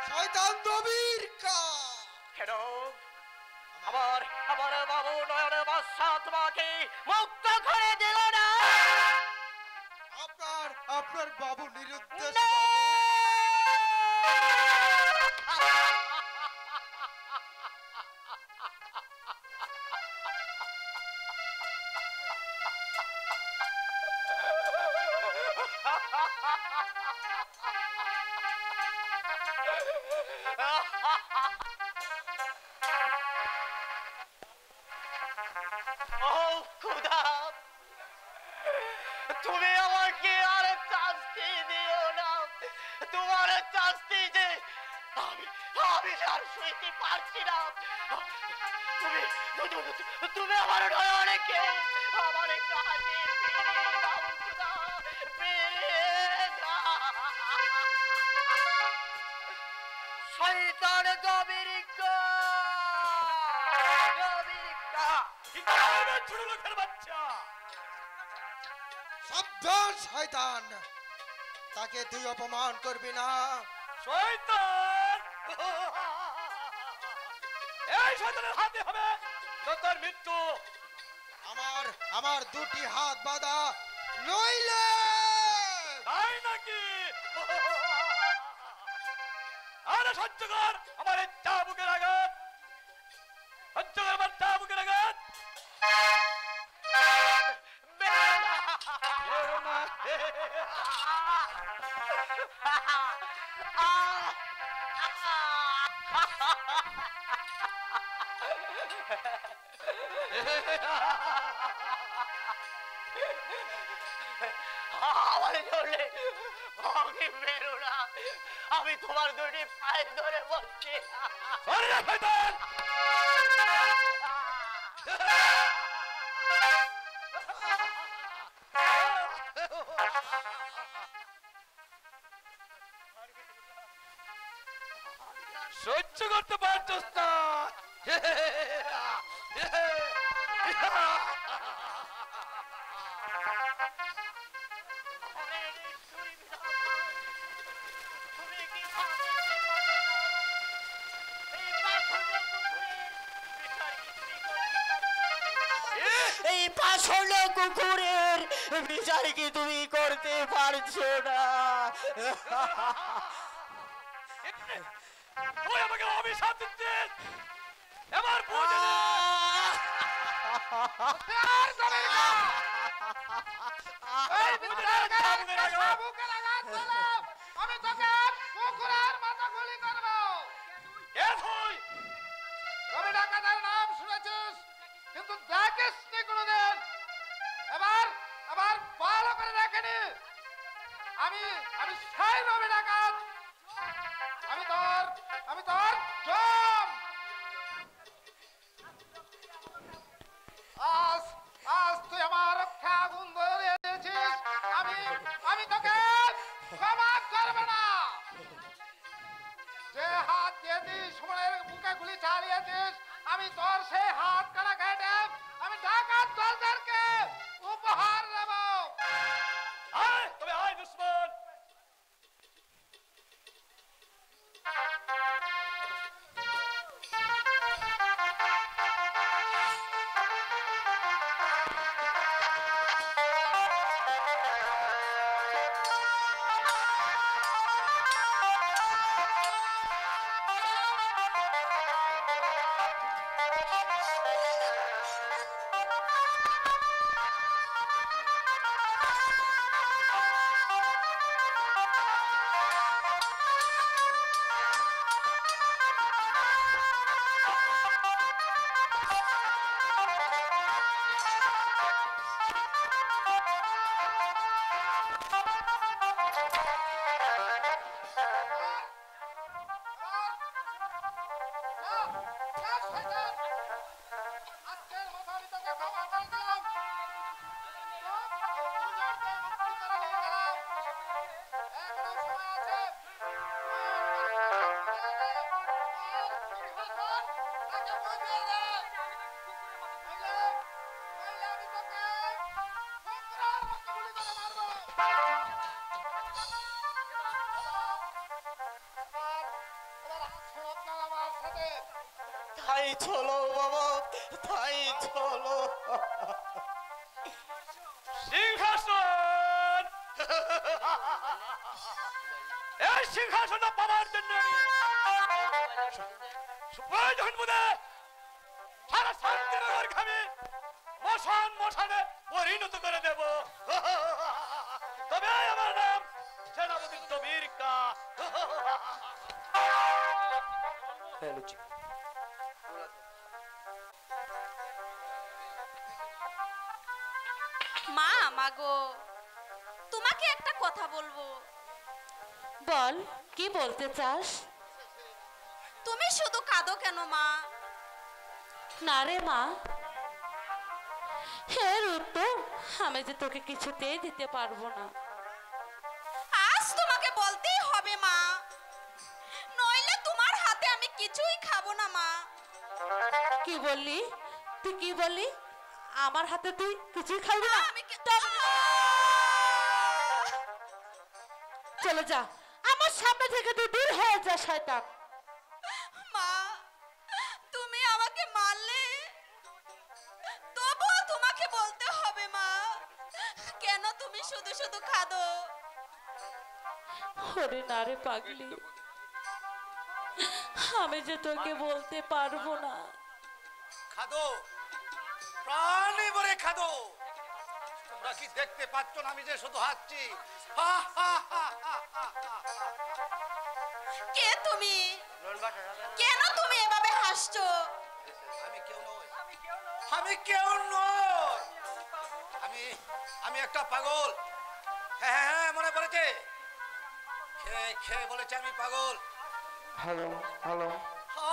শয়তান দবির কা। কেন আমার আমার বাবু নয়ন বাদশা তোমাকে মুক্ত করে দিল না? আপনার আপনার বাবু নিরুদ্দেশ না! তুমি আমাকে আর শাস্তি দিও না। তোমার শাস্তি যে আমি আমি আর সইতে পারছি না। তুমি তুমি আমার নয়নকে আমার কাছে ফিরিয়ে দাও খোদা, ফিরিয়ে দাও। শয়তান গবিরিকা গবিরিকা। কি করবে ছোট লোকের বাচ্চা? সাবধান শয়তান, তাকে তুই অপমান করবি না। শয়তান! এই শয়তানের হাতে হবে তোর মৃত্যু। আমার আমার দুটি হাত বাঁধা, নইলে তাই নাকি? আরে সহ্য কর আমার এই চাবুকের আঘাত, সহ্য কর আমার চাবুকের আঘাত। আমার জন্যে আমি বেরো না, আমি তোমার দুটি পায়ে ধরে বলছি। সহ্য করতে পারছস না? এই পাঁচ ষোলো কুকুরের বিচার কি তুমি করতে পারছো না? তুই আমাকে অভিশাপ দিচ্ছিস এবার বুঝে নে। এই বিদ্রোহীকে বুকে আঘাত দিলাম, আমি তোকে কুকুরের মতো গুলি করব। কে তুই? রবি ডাকাতের নাম শুনেছিস, কিন্তু দেখিস নি কোনোদিন। এবার এবার ভালো করে দেখেনি। আমি আমি সেই রবি ডাকাত। আমি তোর জম। আজ আজ তুই আমার রক্ষা আগুন ধরিয়ে দিয়েছিস, আমি তোকে ক্ষমা করব না। যে হাত দিয়ে তুই সুমনের বুকে গুলি চালিয়েছিস, আমি তোর সেই হাত কাটা কেটে আমি ডাকাত দলদেরকে উপহার দেব। আয় তবে আয় দুশ্মন। আজকের মতো আমি তোকে ক্ষমা করে দিলাম। দুজনকে মুক্তি করে নিয়ে গেলাম। এখনো সময় আছে। তাকে বুঝিয়ে দে। নইলে আমি তোকে কুকুরের মতো গুলি করে মারবো। এবার আসুন আপনারা আমার সাথে। তাই চলো বাবা, তাই চলো। সিংহাসন এই সিংহাসনটা পাওয়ার জন্য প্রয়োজন বোধে সারা শান্তিনগর খাবি মশানে পরিণত করে দেব। তবে আমার নাম সেনাপতি দবির কা। মা মাগো, তোমাকে একটা কথা বলবো। বল, কি বলতে চাস? তুমি শুধু কাঁদো কেন মা? না রে মা, এর উত্তর আমি যে তোকে কিছুতেই দিতে পারবো না। আজ তোমাকে বলতেই হবে মা, নইলে তোমার হাতে আমি কিছুই খাবো না মা। কি বললি? তুই কি বললি? আমার হাতে তুই কিছুই খাবি না? আমি চলে যা, আমার সামনে থেকে তুই দূর হয়ে যা শয়তান। মা, তুমি আমাকে মারলে, তবুও তোমাকে বলতে হবে মা, কেন তুমি শুধু শুধু কাঁদো? ওরে না রে পাগলি, আমি যে তোকে বলতে পারবো না। খাদো, প্রাণী ভরে খাদো। তোমরা কি দেখতে পাচ্ছ না আমি যে শুধু হাসছি? কে তুমি? কেন তুমি এভাবে হাসছো? আমি কেউ নই, আমি কেউ নই। আমি একটা পাগল। হ্যাঁ হ্যাঁ মনে পড়েছে, খেয়ে খেয়ে বলেছে আমি পাগল। হ্যালো হ্যালো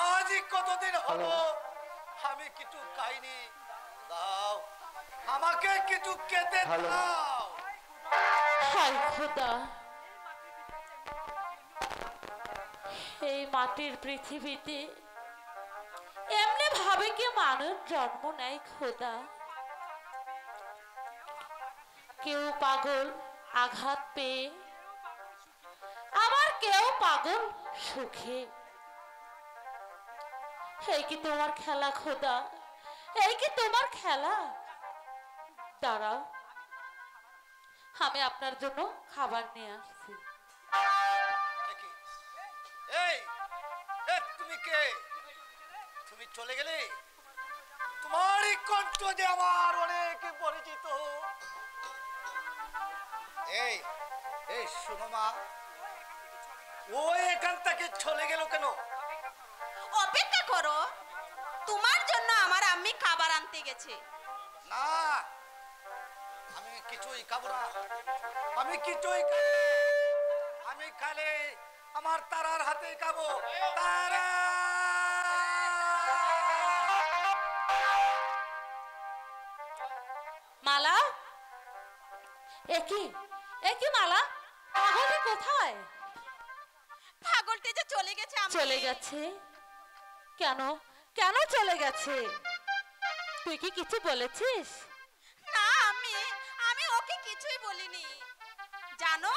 আজই কতদিন হলো আমি কিছু খাইনি। দাও আমাকে কিছু খেতে দাও। হায় খোদা, এই মাটির পৃথিবীতে এমনি ভাবে কি মানুষ জন্ম নেয় খোদা? কেউ পাগল আঘাত পেয়ে, আবার কেউ পাগল সুখে। এই কি তোমার খেলা খোদা? এই কি তোমার খেলা? দাঁড়াও, আমি আপনার জন্য খাবার নিয়ে আসছি। দেখি। এই তুমি কে? তুমি চলে গেলে? তোমারই কণ্ঠ যে আমার অনেক পরিচিত। এই এই শোনো মা, ও এখান থেকে চলে গেল কেন? অপেক্ষা করো, তোমার জন্য আমার আম্মি খাবার আনতে গেছে। না, আমি কিছুই খাবো না। আমি খালে আমার তারার হাতেই খাবো। তারা মালা, একই একই মালা, পাগলটি কোথায়? পাগলটি যে চলে গেছে আম্মি। চলে গেছে? কেন কেন চলে গেছে? তুই কি কিছু বলেছিস? না আমি ওকে কিছুই বলিনি। জানো,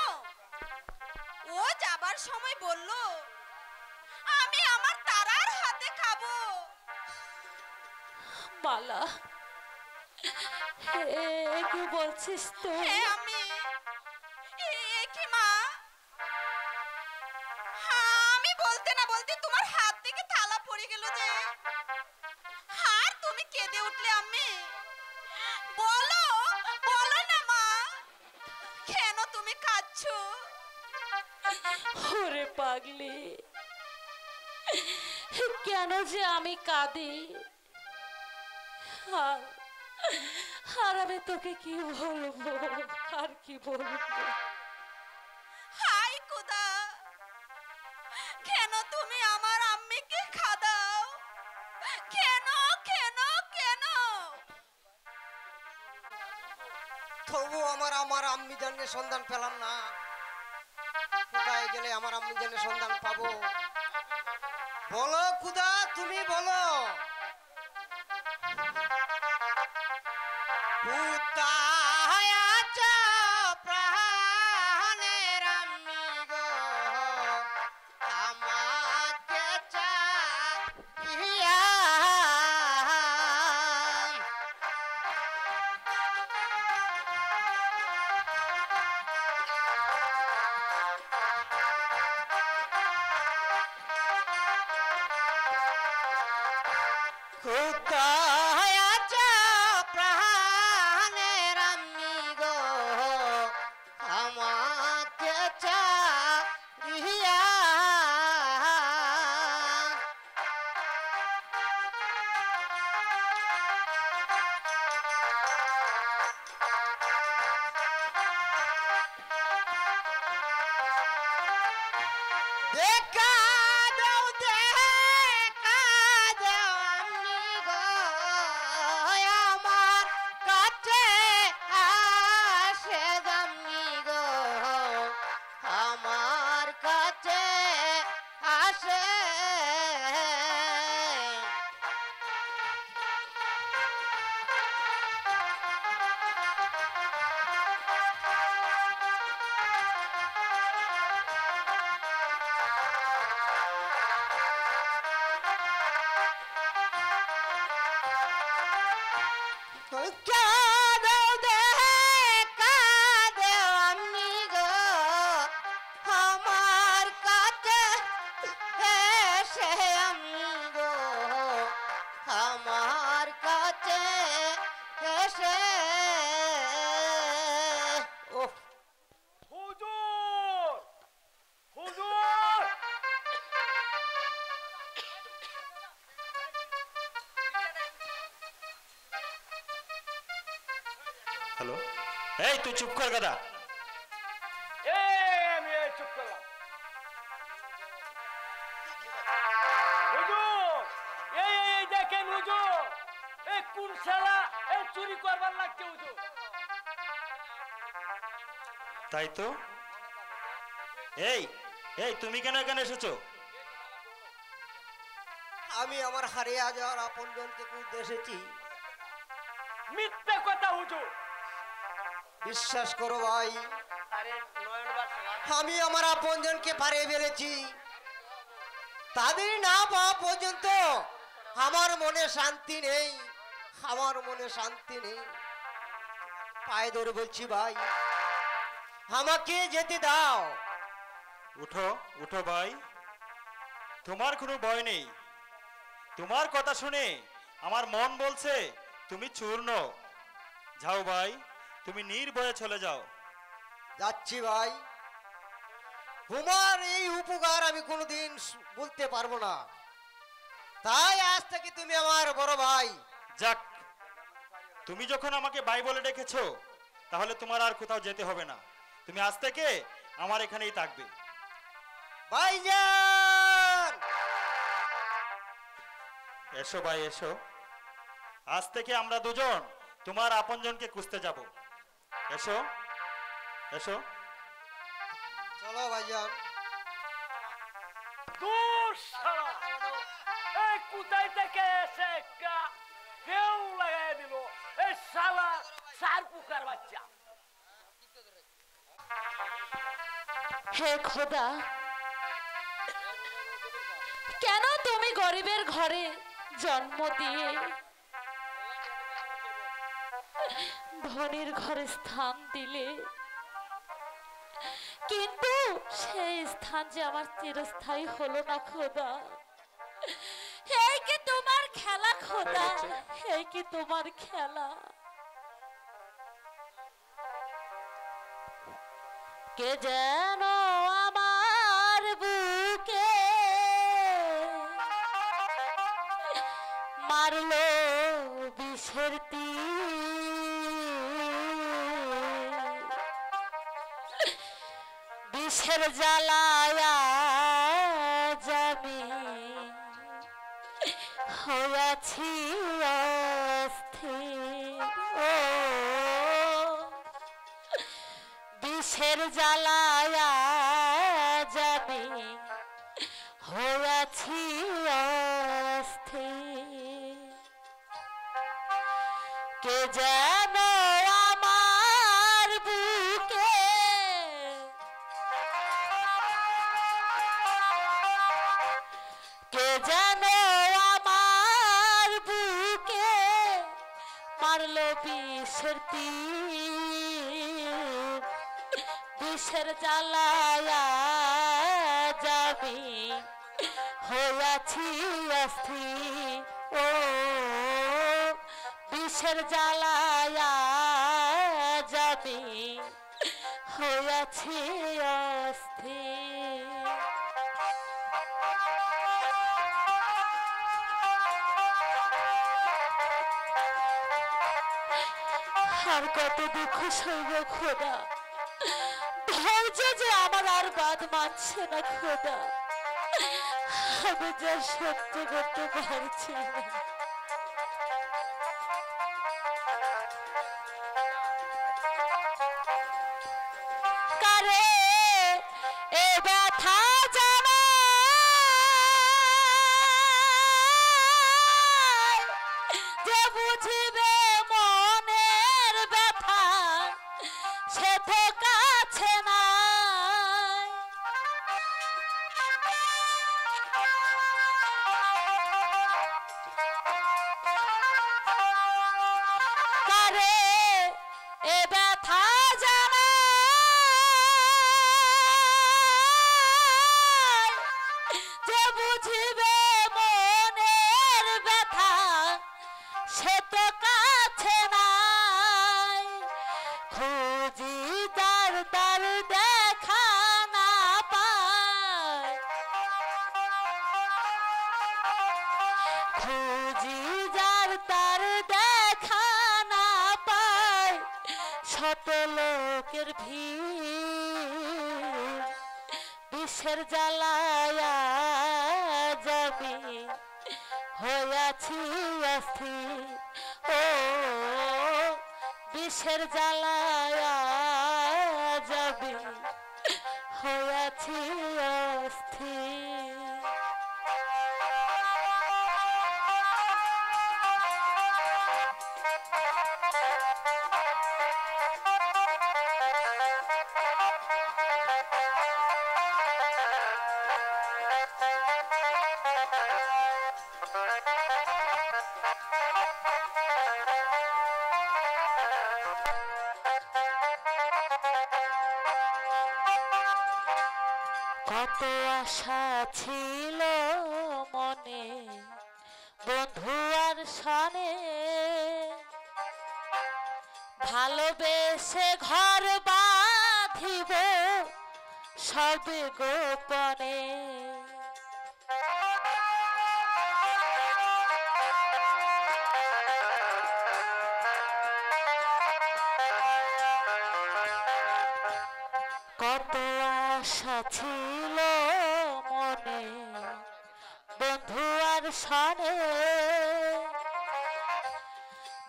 ও যাবার সময় বলল আমি আমার তারার হাতে খাবো। মালা, কি বলছিস তুই? হ্যাঁ আমি কি মা, আমি বলতে না বলতে তোমার হাত থেকে থালা পড়ে গেল যে, আর তুমি কেঁদে উঠলে আম্মি। বলো বলো না মা, কেন তুমি কাঁদছো? ওরে পাগলি, কেন যে আমি কাঁদি, আর আমি তোকে কি বলবো, আর কি বলবো? হাই খোদা, কেন তুমি আমার আম্মিকে খাদাও? কেন কেন কেন? তবু আমার আম্মি জানের সন্ধান পেলাম না। কোথায় গেলে আমার আম্মি জানের সন্ধান পাবো? বলো খুদা, তুমি বলো। কোথায় আছো প্রাণের আম্মি গো, আমাকে চাহিয়া। কোথায় আছো প্রাণের আম্মি গো, আমাকে চাহিয়া। দেখা দাও দেখা দাও আম্মি গো, আমার কাছে আসে আম্মি গো, আমার কাছে আসে। কাঁদো দেখা দাও আম্মি গো, আমার কাছে এসে আম্মি গো, আমার কাছে এসে। ওহ, হুজুর হুজুর, হ্যালো, এই তুই চুপ কর গাদা। আমি চুপ করলাম। হুজুর, এই দেখেন হুজুর, এই কোন শালা এই চুরি করবার লাগছে হুজুর। তাই তো। এই এই তুমি কেন এখানে এসেছো? আমি আমার হারিয়ে যাওয়ার আপনজনকে খুঁজতে এসেছি। মিথ্যা কথা হুজুর। বিশ্বাস করো ভাই, আমি আমার আপনজনকে পাড়িয়ে ফেলেছি। তাদের না পাওয়া পর্যন্ত আমার মনে শান্তি নেই, আমার মনে শান্তি নেই। পায়ে ধরে বলছি ভাই, আমাকে যেতে দাও। উঠো উঠো ভাই, তোমার কোনো ভয় নেই। তোমার কথা শুনে আমার মন বলছে তুমি চূর্ণ। যাও ভাই, তুমি নির্ভয়ে চলে যাও। যাচ্ছি ভাই, তোমার এই উপকার আমি কোনোদিন বলতে পারবো না, তাই আজ থেকে তুমি আমার বড় ভাই। যাক, তুমি যখন আমাকে ভাই বলে ডেকেছো, তাহলে তোমার আর কোথাও যেতে হবে না। তুমি আজ থেকে আমার এখানেই থাকবে। ভাইজান, এসো ভাই এসো, আজ থেকে আমরা দুজন তোমার আপনজনকে খুঁজতে যাব। এসো এসো। চলো ভাইজান। দূর শালা, এই কোথায় থেকে এসে একটা কেউ লাগাই দিল, এই শালা সার পুকার বাচ্চা। হে খোদা, কেন তুমি গরিবের ঘরে জন্ম দিয়ে ধনীর ঘরে স্থান দিলে, কিন্তু সেই স্থান যে আমার চিরস্থায়ী হলো না খোদা। এই কি তোমার খেলা খোদা, এই কি তোমার খেলা? কে যেন আমার বুকে মারলো বিষের বিষের জ্বালায় আমি হয়েছি অস্থির। ও বিষের জ্বালায় আমি হয়েছি অস্থির। কে যেন আমার বুকে কে যেন আমার বুকে মারলো বিষের তীর। বিষের জ্বালায় যাবি হইয়াছি অস্থির। ও বিষের জ্বালায় যাবি হইয়াছি অস্থির। আর কত দুঃখ সইব খোদা, ধৈর্য যে আমার আর বাদ মানছে না খোদা। আমি যা সহ্য করতে পারছি না। কারে এ ব্যথা জানাই, যে বুঝিবে মনের ব্যথা সে তো কাছে নাই। কারে এ ব্যথা জানাই, যে বুঝিবে মনের ব্যথা সে তো কাছে নাই। খুঁজি তার তার দেখা না পায়, খুঁজি যার তার দেখা না পায়। শত লোকের ভিড় বিষের জ্বালায় যাবি হইয়াছি অস্থির। ও বিষের জ্বালায় যাবি হইয়াছি অস্থির। কত আশা ছিল মনে বন্ধু আর সনে, ভালোবেসে ঘর বাঁধিব সবে গোপনে। কত আশা ছিল মনে বন্ধু আর সনে,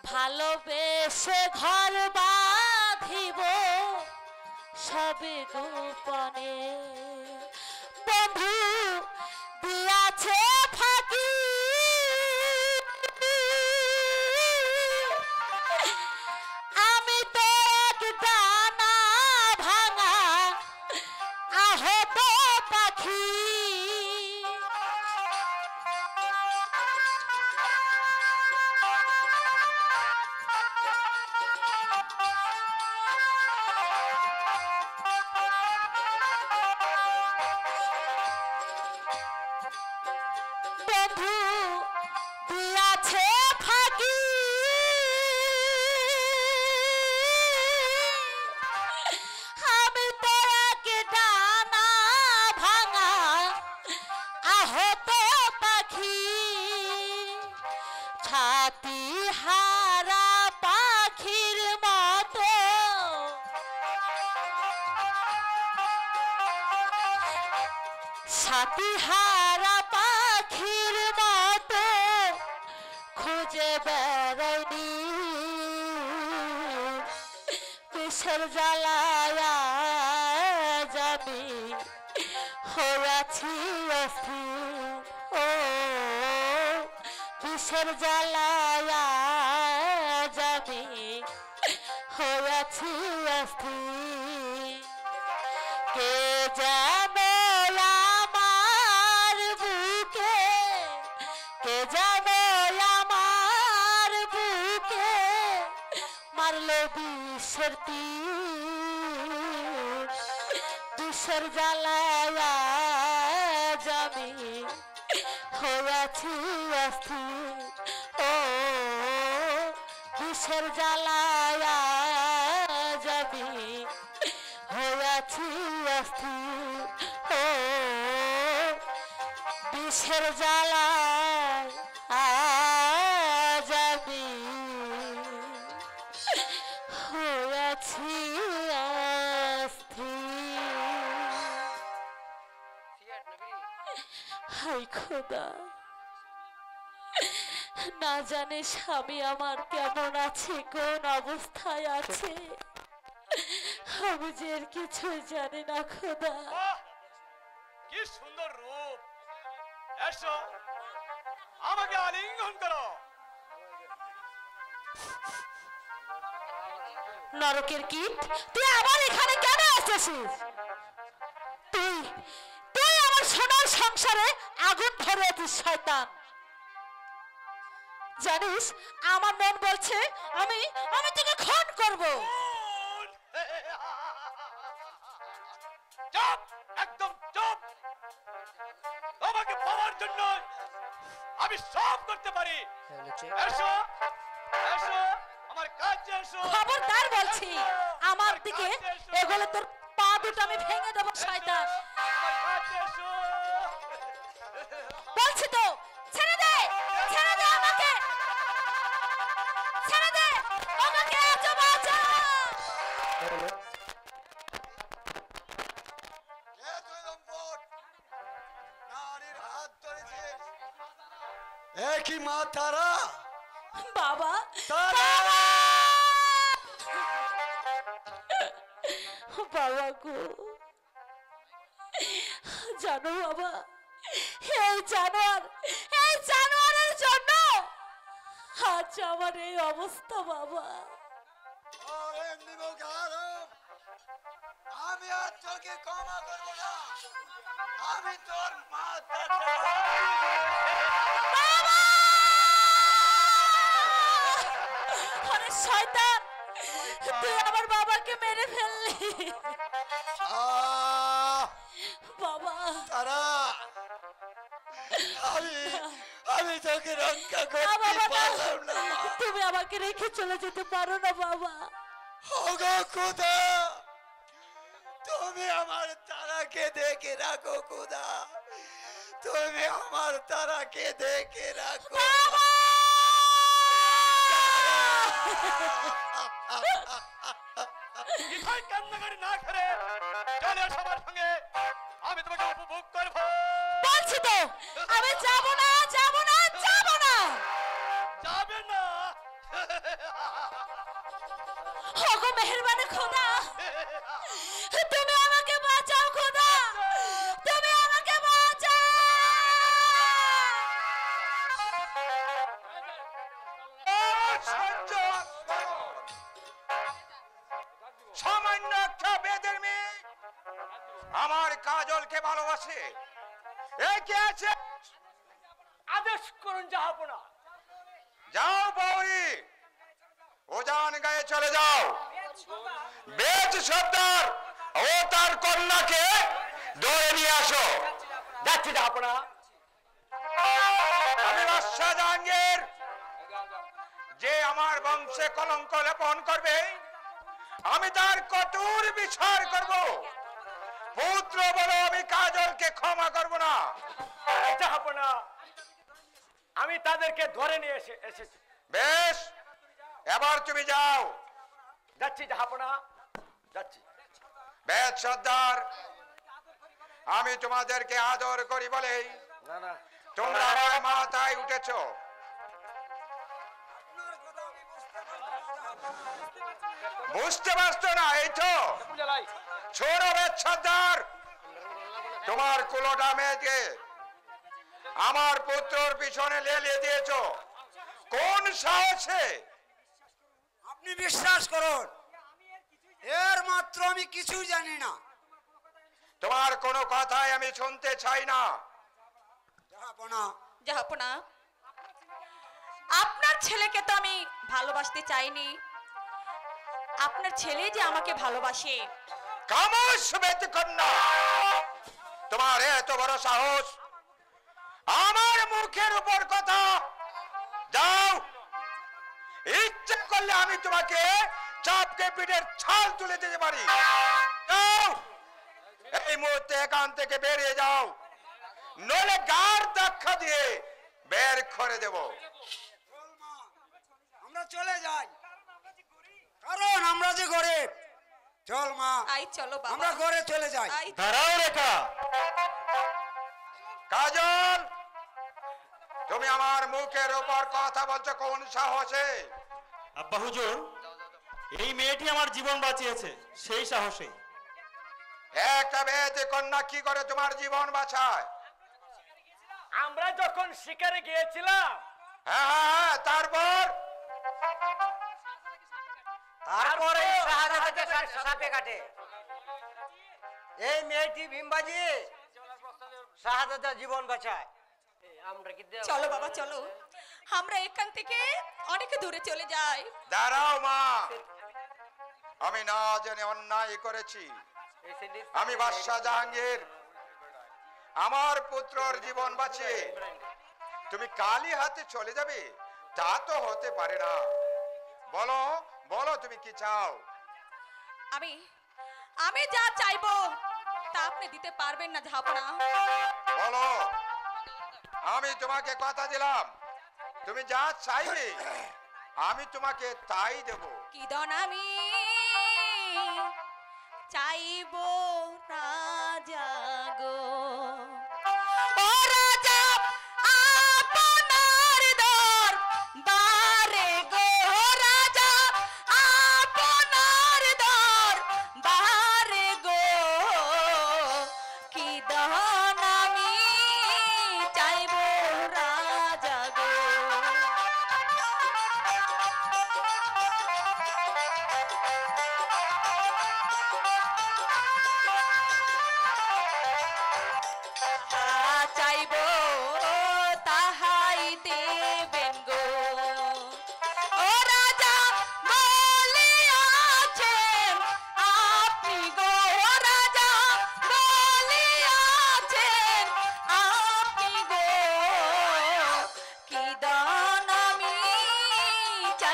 ভালোবেসে ঘর বাঁধিব সবে গোপনে। বন্ধু দিয়াছে ফাঁকি আমি তো এক দানা ভাঙা আহত পাখি। বন্ধু দিয়াছে ফাঁকি আমি তো এক ডানা ভাঙা আহত পাখি। ছাতি হারা পাখির মতো ছাতি হারা পাখির মতো খুঁজে বেড়াইনি, বিষের জ্বালায় আমি হয়েছি অস্থির। ও বিষের জ্বালায় আমি হয়েছি অস্থির। কে জানে আমার বুকে, কে জানে আমার বুকে মারলো বিষের তীর। বিষের জ্বালায় আমি হয়েছি অস্থির। ও বিষের জ্বালায় আমি হয়েছি অস্থির। ও বিষের জ্বালায় আজ আমি হয়েছি অস্থির। হায় খোদা, না জানে স্বামী আমার কেমন আছে, কোন অবস্থায় আছে, আমি যে এর কিছুই জানি না খোদা। বাহ! কি সুন্দর রূপ! এসো আমাকে আলিঙ্গন করো। নরকের কীট, তুই আবার এখানে কেন এসেছিস? তুই তুই আমার সোনার সংসারে আগুন ধরিয়েছিস শয়তান। জানিস আমার মন বলছে আমি আমি তোকে খুন করব। চুপ, একদম চুপ। তোমাকে পাওয়ার জন্য আমি সব করতে পারি। এসো এসো আমার কাছে এসো। খবরদার বলছি, আমার দিকে এগুলো তোর পা দুটো আমি ভেঙে দেবো শয়তান। আমার কাছে এসো। বলছি তো ছেড়ে দে, ছেড়ে দে আমাকে, ছেড়ে দে আমাকে, আজ বাঁচা। একই মা তারা বাবা তারা বাবা গো, জানো বাবা, এই জানোয়ারের জন্য আজ আমার এই অবস্থা বাবা। আমি আর তোকে ক্ষমা করবো না, আমি তোর মা আরে শয়তান, তুই আমার বাবাকে মেরে ফেললি। বাবা তারা আমি আমি তোকে রক্ষা না করতে বাবা না, পারলাম না। তুমি আমাকে রেখে চলে যেতে পারো না বাবা। ওগো খোদা, তুমি আমার তারাকে দেখে রাখো খোদা, তুমি আমার তারাকে দেখে রাখো। ইথাই কান্নাকাটি না করে চলে এসো আমার সঙ্গে, আমি তোমাকে উপভোগ করবো। বলছি তো আমি যাব না, যাব না, যাব না। যাবে না? ওগো মেহেরবানি খোদা, তুমি আমাকে বাঁচাও খোদা, তুমি আমাকে বাঁচাও। সামান্য একটা বেদের মেয়ে আমার কাজলকে ভালোবাসে, এ কে আছে? আদেশ করুন জাহাপনা। যাও বৌরি, ওজান গায়ে চলে যাও, বেদ সর্দার ও তার কন্যাকে ধরে নিয়ে আসো। যাচ্ছি জাহাপনা। আমি বাদশাহ জাহাঙ্গীর, যে আমার বংশে কলঙ্ক লেপন করবে আমি তার কঠোর বিচার করব। পুত্র বলো আমি কাজলকে ক্ষমা করব না। জাহাপনা, আমি তাদেরকে ধরে নিয়ে এসেছি। বেশ, এবার তুমি যাও। যাচ্ছি জাহাপনা, যাচ্ছি। বেদ সর্দার, আমি তোমাদেরকে আদর করি বলেই না না, তোমরা আমার মাথায় উঠেছো। বুঝতে পারছো না? এই তো ছোড়ো বেদ সর্দার, তোমার কুলোটা মেয়েকে আমার পুত্রর পিছনে লেলিয়ে দিয়েছো কোন সাহসে? আপনি বিশ্বাস করুন, এর মাত্র আমি কিছুই জানি না। তোমার কোনো কথাই আমি শুনতে চাই না। জাহাপনা, জাহাপনা, আপনার ছেলেকে তো আমি ভালোবাসতে চাইনি, আপনার ছেলে যে আমাকে ভালোবাসে। কামস বেদ কন্যা, তোমার এত বড় সাহস আমার মুখের উপর কথা! যাও, ইচ্ছে করলে আমি তোমাকে চাপকে পিঠের ছাল তুলে দিতে পারি। যাও, এই মুহূর্তে এখান থেকে বেরিয়ে যাও, নইলে গাড় ধাক্কা দিয়ে বের করে দেব। আমরা চলে যাই, কারণ আমরা যে গরিব। চল মা, আই চলো বাবা, আমরা ঘরে চলে যাই। আই। দাঁড়াও রেখা। কাজল, তুমি আমার মুখের উপর কথা বলছো কোন সাহসে? আব্বা হুজুর, এই মেয়েটি আমার জীবন বাঁচিয়েছে সেই সাহসে। একটা বেদ কন্যা কি করে তোমার জীবন বাঁচায়? আমরা যখন শিকারে গিয়েছিলাম, হ্যাঁ হ্যাঁ হ্যাঁ, তারপর তারপরে শাহাদাতকে সাপে কাটে। এই মেয়েটি বিম্বাজি শাহাদাতের জীবন বাঁচায়। আমরা কি চলো বাবা চলো, আমরা এখান থেকে অনেক দূরে চলে যাই। দাঁড়াও মা, আমি না জেনে অন্যায় করেছি। আমি বাদশাহ জাহাঙ্গীর, আমার পুত্রর জীবন বাঁচিয়ে তুমি কালি হাতে চলে যাবে তা তো হতে পারে না। বলো বলো, তুমি কি চাও? আমি আমি যা চাইবো তা আপনি দিতে পারবেন না জাহাপনা। বলো, আমি তোমাকে কথা দিলাম, তুমি যা চাইবে আমি তোমাকে তাই দেব। কি দন আমি চাইবো রাজা গো, ও রাজা আপনার দরবারে গো, রাজা আপনার দরবারে গো, কি দন আমি চাইবো রাজা গো।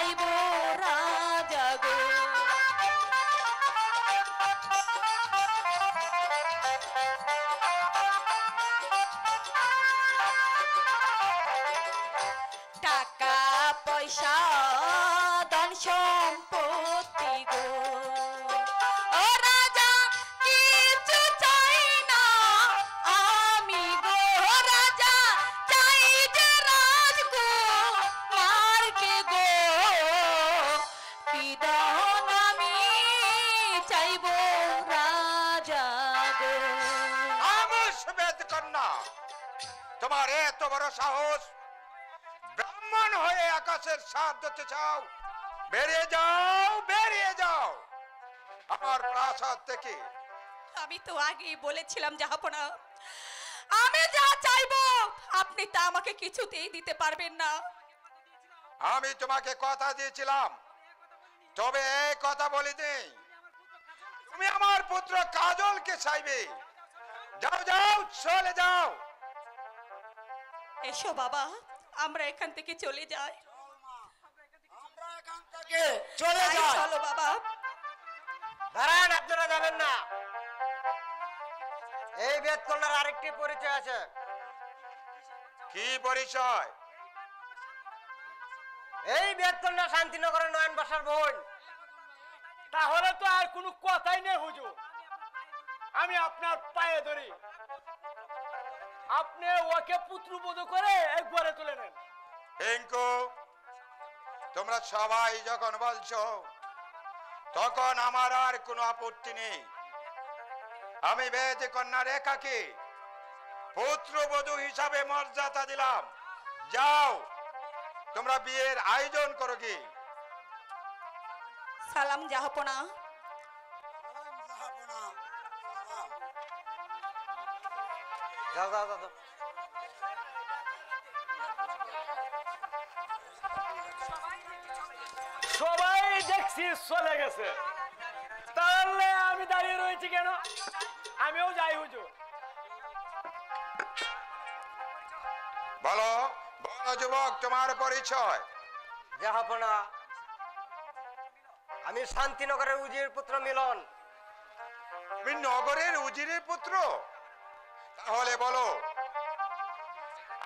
চাইব রাজা গো। টাকা পয়সা ধন সম্পত্তি গো, ও রাজা কিছু চাই না আমি গো, রাজা চাই যে রাজকুমারকে গো, পিদন আমি চাইব রাজা গো। আমুসবেদ কন্যা, তোমার এত বড় সাহস! ব্রাহ্মণ হয়ে আকাশের সাথ দিতে চাও? বেরিয়ে যাও, বেরিয়ে যাও আমার প্রাসাদ থেকে। আমি তো আগেই বলেছিলাম জাহাপনা, আমি যা চাইবো আপনি তা আমাকে কিছুতেই দিতে পারবেন না। আমি তোমাকে কথা দিয়েছিলাম, তবে এই কথা বলি নেই, তুমি আমার পুত্র কাজলকে চাইবে। যাও যাও, চলে যাও। এসো বাবা, আমরা এখান থেকে চলে যাই। চলে তাই যাও। চলো বাবা। দাঁড়ান, আপনারা যাবেন না। এই বেদকন্যার আরেকটি পরিচয় আছে। কি পরিচয়? এই বেদকন্যা শান্তিনগরের নয়ন বাসার বোন। তাহলে তো আর কোনো কথাই নেই হুজুর, আমি আপনার পায়ে ধরি, আপনি ওকে পুত্রবধূ করে একবারে তুলে নেন। পিঙ্কু, তোমরা সবাই যখন বলছো তখন আমার আর কোনো আপত্তি নেই। আমি বেদ কন্যা রেখাকে পুত্রবধূ হিসাবে মর্যাদা দিলাম। যাও, তোমরা বিয়ের আয়োজন করো কি। সালাম জাহাপনা। যাও যাও যাও। সবাই দেখছি চলে গেছে, তাহলে আমি দাঁড়িয়ে রয়েছি কেন? আমিও যাই হুজুর। বলো বলো যুবক, তোমার পরিচয়। জাহাপনা, আমি শান্তিনগরের উজির পুত্র মিলন। তুমি নগরের উজিরের পুত্র? তাহলে বলো,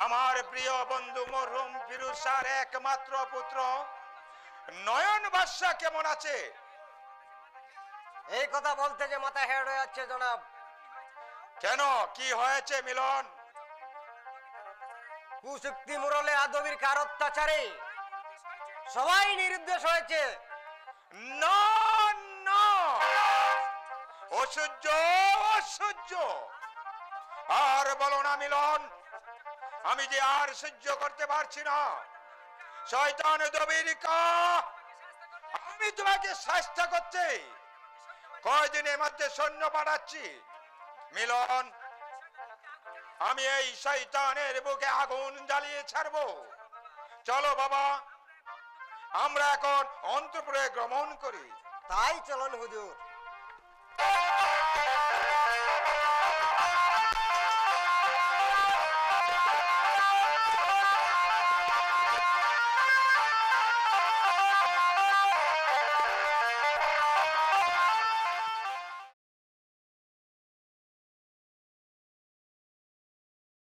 আমার প্রিয় বন্ধু মরহুম ফিরোজ শাহর একমাত্র পুত্র নয়ন বাদশা কেমন আছে? এই কথা বলতে যে মাথা হেড হয়ে যাচ্ছে জনাব। কেন, কি হয়েছে মিলন? কুশক্তি মুরলে আদবির কার অত্যাচারে সবাই নিরুদ্দেশ হয়েছে। না না, অসহ্য অসহ্য। আর বলো না মিলন, আমি যে আর সহ্য করতে পারছি না। শয়তান দবিরিকা, আমি তোমাকে শাস্তি করতে কয়দিনের মধ্যে সৈন্য পাঠাচ্ছি। মিলন, আমি এই শয়তানের বুকে আগুন জ্বালিয়ে ছাড়বো। চলো বাবা, আমরা এখন অন্তঃপুরে গমন করি। তাই চলন হুজুর।